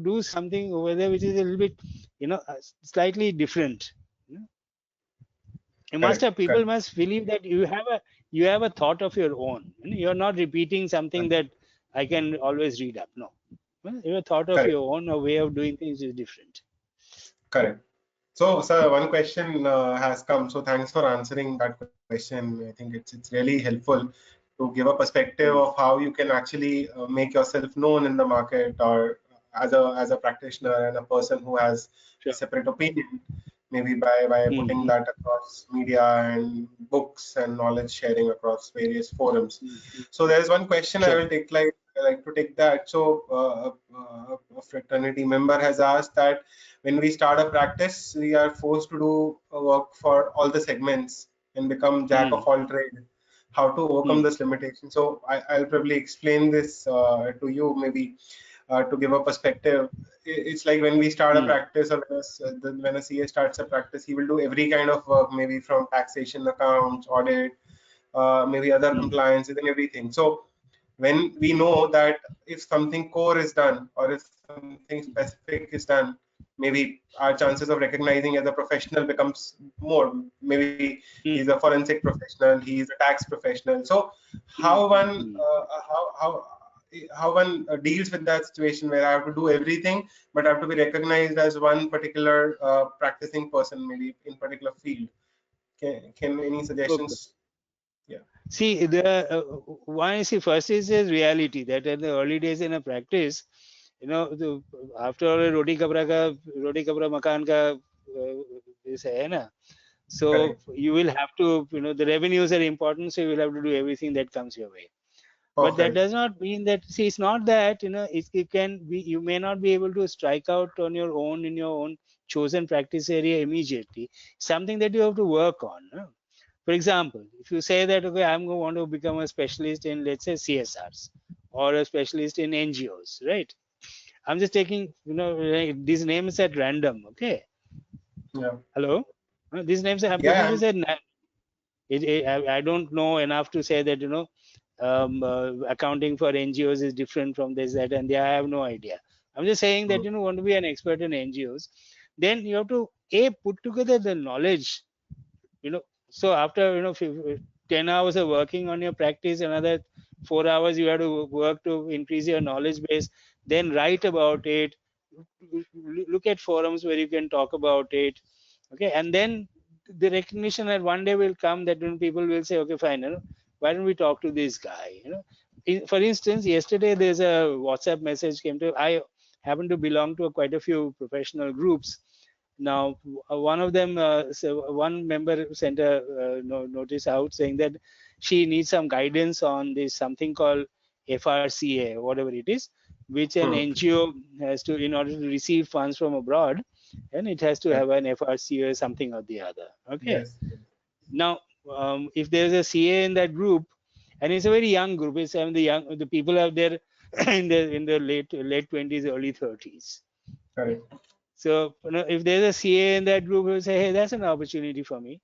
do something over there which is a little bit slightly different. You, know? You must Correct. have, people Correct. must believe that you have a thought of your own. You're not repeating something that I can always read up. No, your thought of Correct. your own, a way of doing things is different. Correct. So, sir, one question has come. So, thanks for answering that question. I think it's really helpful to give a perspective of Hmm. how you can actually make yourself known in the market, or as a practitioner and a person who has a Sure. separate opinion, maybe by putting Hmm. that across media and books and knowledge sharing across various forums. Hmm. Hmm. So, there's one question I Sure. will take, like I like to take that. So, a fraternity member has asked that when we start a practice, we are forced to do work for all the segments and become jack of Hmm. all trade. How to overcome Hmm. this limitation? So I'll probably explain this to you, maybe to give a perspective. It's like when we start a Hmm. practice, or when a CA starts a practice, he will do every kind of work, maybe from taxation, accounts, audit, maybe other Hmm. compliances and everything. So when we know that if something core is done or if something specific is done, maybe our chances of recognizing as a professional becomes more. Maybe he's a Hmm. forensic professional, he's a tax professional. So Hmm. how Hmm. one Hmm. deals with that situation where I have to do everything, but I have to be recognized as one particular practicing person, maybe in particular field. Can any Okay. suggestions? Yeah. See, the one, see, first is a reality that in the early days in a practice, after all roti kapra makan ka this hai na. So Correct. you will have to, the revenues are important, so you will have to do everything that comes your way. But that Perfect. does not mean that, see, it's not that, it can be, you may not be able to strike out on your own in your own chosen practice area immediately. Something that you have to work on, no? For example, if you say that, okay, I'm going to want to become a specialist in, let's say, CSRs, or a specialist in NGOs, right? I'm just taking, these names at random, okay? Yeah. Hello. These names I'm Yeah. taking this at I don't know enough to say that, accounting for NGOs is different from this, that, and I have no idea. I'm just saying that, want to be an expert in NGOs, then you have to put together the knowledge, you know. So after 10 hours of working on your practice, another 4 hours you have to work to increase your knowledge base, then write about it, look at forums where you can talk about it, okay, and then the recognition that one day will come that when people will say, okay, fine, why don't we talk to this guy, for instance, yesterday there's a WhatsApp message came to, I happen to belong to quite a few professional groups. Now one of them, so one member sent a notice out saying that she needs some guidance on this something called FRCA, whatever it is, which an Hmm. NGO has to, in order to receive funds from abroad, and it has to Correct. have an FRCA or something or the other. Okay. Yes. Now, if there's a CA in that group, and it's a very young group, it's the people are there in the late 20s, early 30s. Okay. Correct. So if there's a CA in that group, who will say, hey, that's an opportunity for me,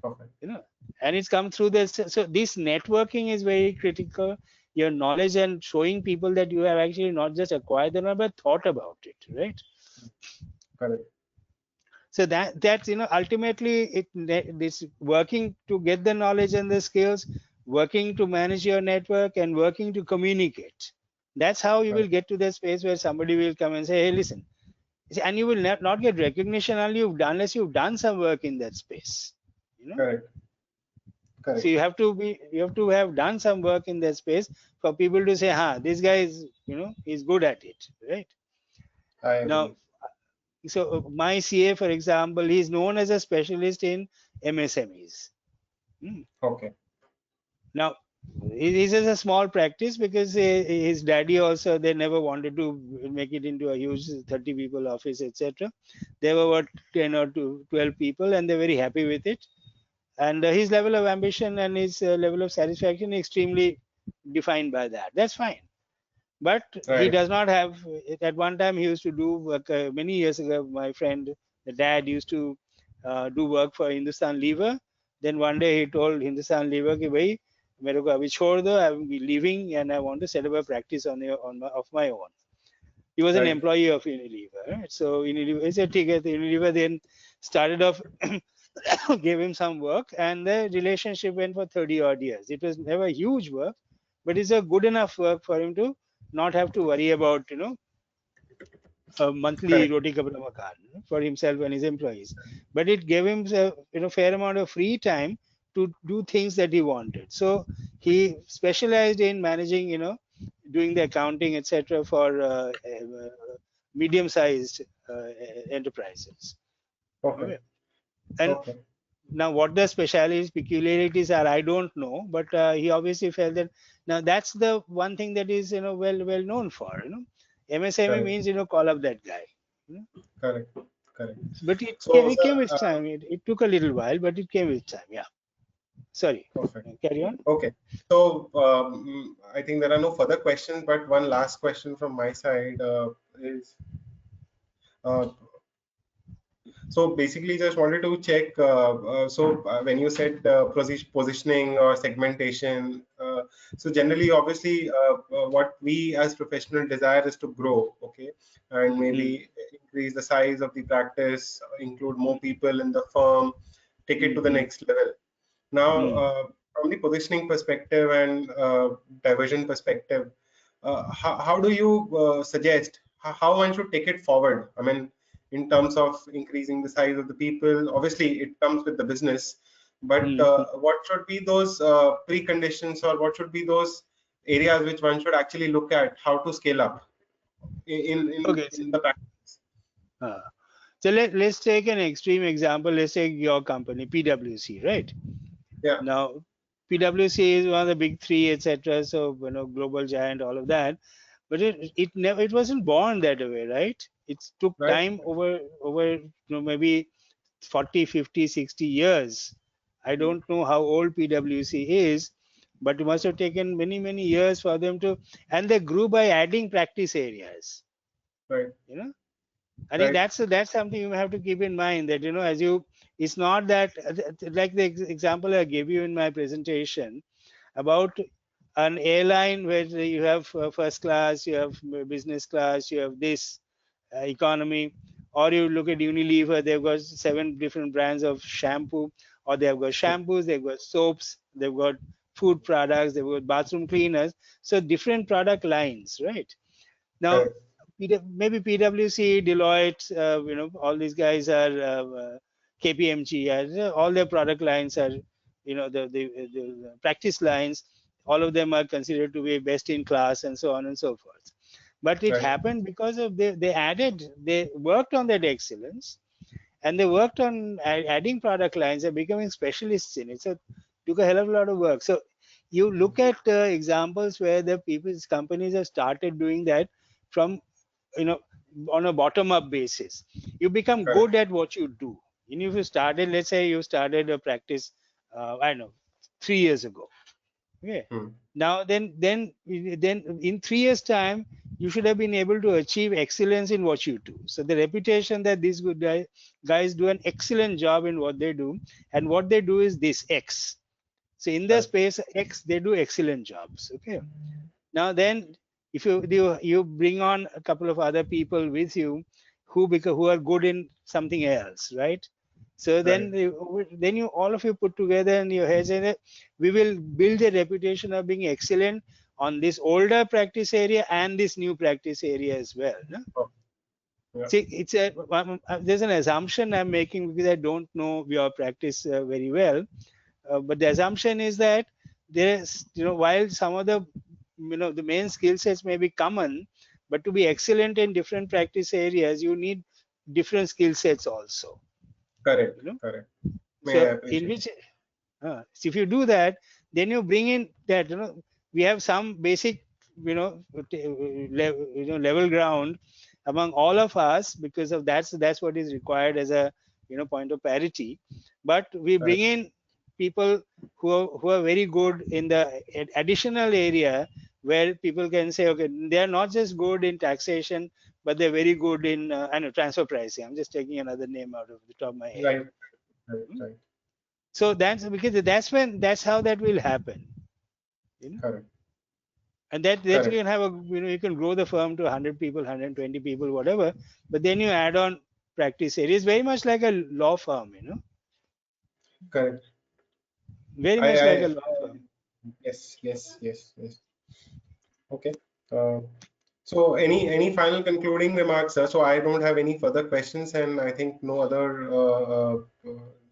Perfect. you know, and it's come through this. So this networking is very critical. Your knowledge and showing people that you have actually not just acquired the knowledge but thought about it, right? Correct. So that's ultimately this working to get the knowledge and the skills, working to manage your network, and working to communicate. That's how you will Correct. get to the space where somebody will come and say, hey, listen. And you will not get recognition unless you've done some work in that space, you know. Correct. So Correct. you have to have done some work in that space for people to say, this guy is, he's good at it, right? I Now, agree. so my CA, for example, he's known as a specialist in MSMEs. Hmm. Okay. Now, this is a small practice because his daddy also, they never wanted to make it into a huge 30 people office, etc. They were about 10 or 12 people, and they're very happy with it. And his level of ambition and his level of satisfaction is extremely defined by that. That's fine. But he Right. does not have, at one time he used to do work, many years ago, my friend, the dad used to do work for Hindustan Lever. Then one day he told Hindustan Lever कि भाई मेरे को अभी छोड़ दो, I will be leaving and I want to set up a practice of my own. He was an Right. employee of Unilever, right? So Unilever, he said, ठीक है. Unilever then started off, gave him some work, and the relationship went for 30 odd years. It was never huge work, but it's a good enough work for him to not have to worry about, a monthly Correct. roti kapda makan for himself and his employees. But it gave him a fair amount of free time to do things that he wanted. So he specialized in managing, doing the accounting, etc., for medium-sized enterprises. Okay. Perfect. And Okay. now, what the specialities, peculiarities are, I don't know, but he obviously felt that now that's the one thing that is, well known for. MSME Correct. means, call up that guy. You know? Correct. Correct. But it came, So, it sir, came with time. It took a little while, but it came with time. Yeah. Sorry. perfect. Carry on. Okay. So, I think there are no further questions, but one last question from my side is uh, so basically just wanted to check. When you said positioning or segmentation, so generally, obviously, what we as professional desire is to grow, okay, and Mm, maybe increase the size of the practice, include more mm, people in the firm, take it to mm, the mm, next level. Now, mm, from the positioning perspective and diversion perspective, how do you suggest how one should take it forward? I mean, in terms of increasing the size of the people, obviously it comes with the business, but mm, mm. what should be those preconditions or what should be those areas which one should actually look at how to scale up? Okay. in the practice. So let's take an extreme example. Let's take your company, PwC, right? Yeah, Now, PwC is one of the big three, etc. So global giant, all of that. But it wasn't born that way, right? It took right, time over maybe 40, 50, 60 years. I don't know how old PwC is, but it must have taken many years for them to, and they grew by adding practice areas. right, You know, I think right, that's something you have to keep in mind, that as you, it's not that like the example I gave you in my presentation about an airline where you have first class, you have business class, you have this economy, or you look at Unilever, they've got 7 different brands of shampoo, or they've got shampoos, they've got soaps, they've got food products, they've got bathroom cleaners, so different product lines, right? Now, correct, maybe PwC, Deloitte, all these guys are KPMG, all their product lines are, the practice lines, all of them are considered to be best in class and so on and so forth. But it right, happened because of they worked on that excellence, and they worked on adding product lines and becoming specialists in it. So took a hell of a lot of work. So you look at examples where the people's companies have started doing that from you know on a bottom up basis. You become correct, good at what you do. And if you started, let's say you started a practice, I don't know, 3 years ago. Okay. hmm, Now then in 3 years time, you should have been able to achieve excellence in what you do. So the reputation that these guys do an excellent job in what they do, and what they do is this X. So in the correct, space X, they do excellent jobs. Okay. Now then, if you bring on a couple of other people with you who are good in something else, right? So right, then you all of you put together in your heads, and we will build a reputation of being excellent on this older practice area and this new practice area as well. No? oh, yeah, See, there's an assumption I'm making because I don't know your practice very well, but the assumption is that there's while some of the the main skill sets may be common, but to be excellent in different practice areas you need different skill sets also. correct, you know correct. May I so in appreciate? which so if you do that, then you bring in that we have some basic level ground among all of us, because of that's what is required as a point of parity. But we bring Correct, in people who are very good in the additional area, where people can say, okay, they are not just good in taxation, but they're very good in I know, transfer pricing. I'm just taking another name out of the top of my head. right, right, Hmm? right, So that's because that's how that will happen. you know correct, and that you correct, can have a you can grow the firm to 100 people, 120 people, whatever, but then you add on practice areas, very much like a law firm, correct. very I, much like I, a law firm. yes, yes, yes, yes. Okay. Uh, so any final concluding remarks, sir? So I don't have any further questions, and I think no other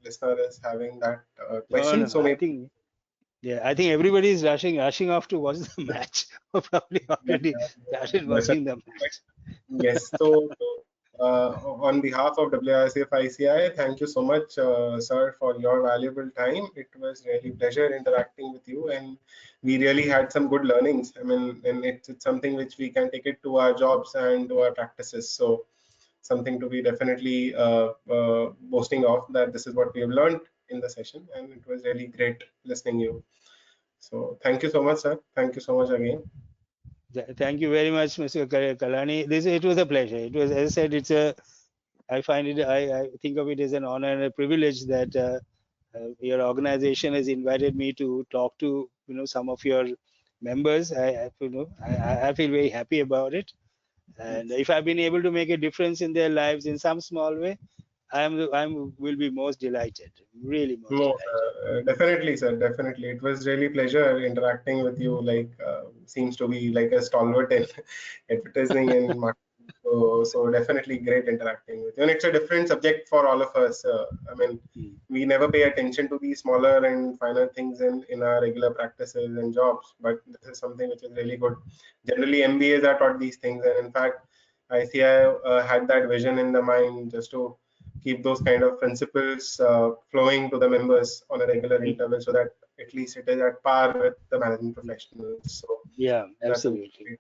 listener is having that No, question. no, So I maybe think, yeah, I think everybody is rushing off to watch the match, or probably yeah, already started yes, sir. watching the match. Yes. So, on behalf of WRCF thank you so much, sir, for your valuable time. It was really pleasure interacting with you, and we really had some good learnings. I mean, and it's something which we can take it to our jobs and to our practices. So, something to be definitely boasting of, that this is what we have learned in the session, and it was really great listening you. So, thank you so much, sir. Thank you so much again. Thank you very much, Mr. Kalani. It was a pleasure. It was, as I said, I find it, I think of it as an honor and a privilege that your organization has invited me to talk to some of your members. I feel very happy about it, and Yes. if I've been able to make a difference in their lives in some small way, I'm will be most delighted, really most No, delighted. definitely, sir. Definitely, it was really pleasure interacting with you. Like, seems to be like a stalwart in advertising and marketing. So definitely great interacting with you. And it's a different subject for all of us. I mean, Hmm. we never pay attention to the smaller and finer things in our regular practices and jobs. But this is something which is really good. Generally, MBAs are taught these things, and in fact, ICI had that vision in the mind just to keep those kind of principles flowing to the members on a regular interval, so that at least it is at par with the management professionals. So Yeah, that's a absolutely.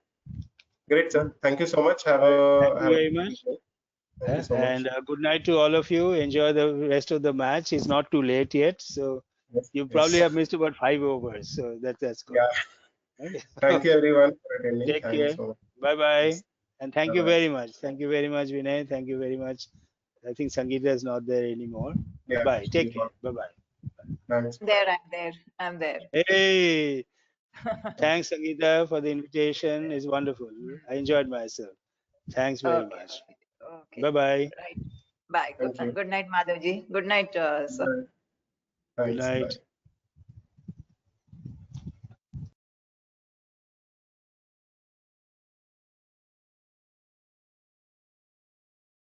great, sir. Thank you so much. All right. Thank you Have a very good much. evening. Thank you so much. And good night to all of you. Enjoy the rest of the match. It's not too late yet, so Yes, you probably yes. have missed about 5 overs. So that's good. Yeah. Okay. Thank you everyone for attending. Take Thank you care. so much. Bye bye. Yes. And thank Bye you bye. very much. Thank you very much, Vinay. Thank you very much. I think Sangeeta is not there anymore. Yeah, Bye. she's Take care. gone. Bye bye. Thanks. Bye. There, I'm there. I'm there. Hey, thanks, Sangeeta, for the invitation. It's wonderful. I enjoyed myself. Thanks very Okay, much. okay, okay. Bye bye. Right. Bye. Thank you. Good night, Madhavji. Good night, sir. Bye. Good Thanks. Bye. night.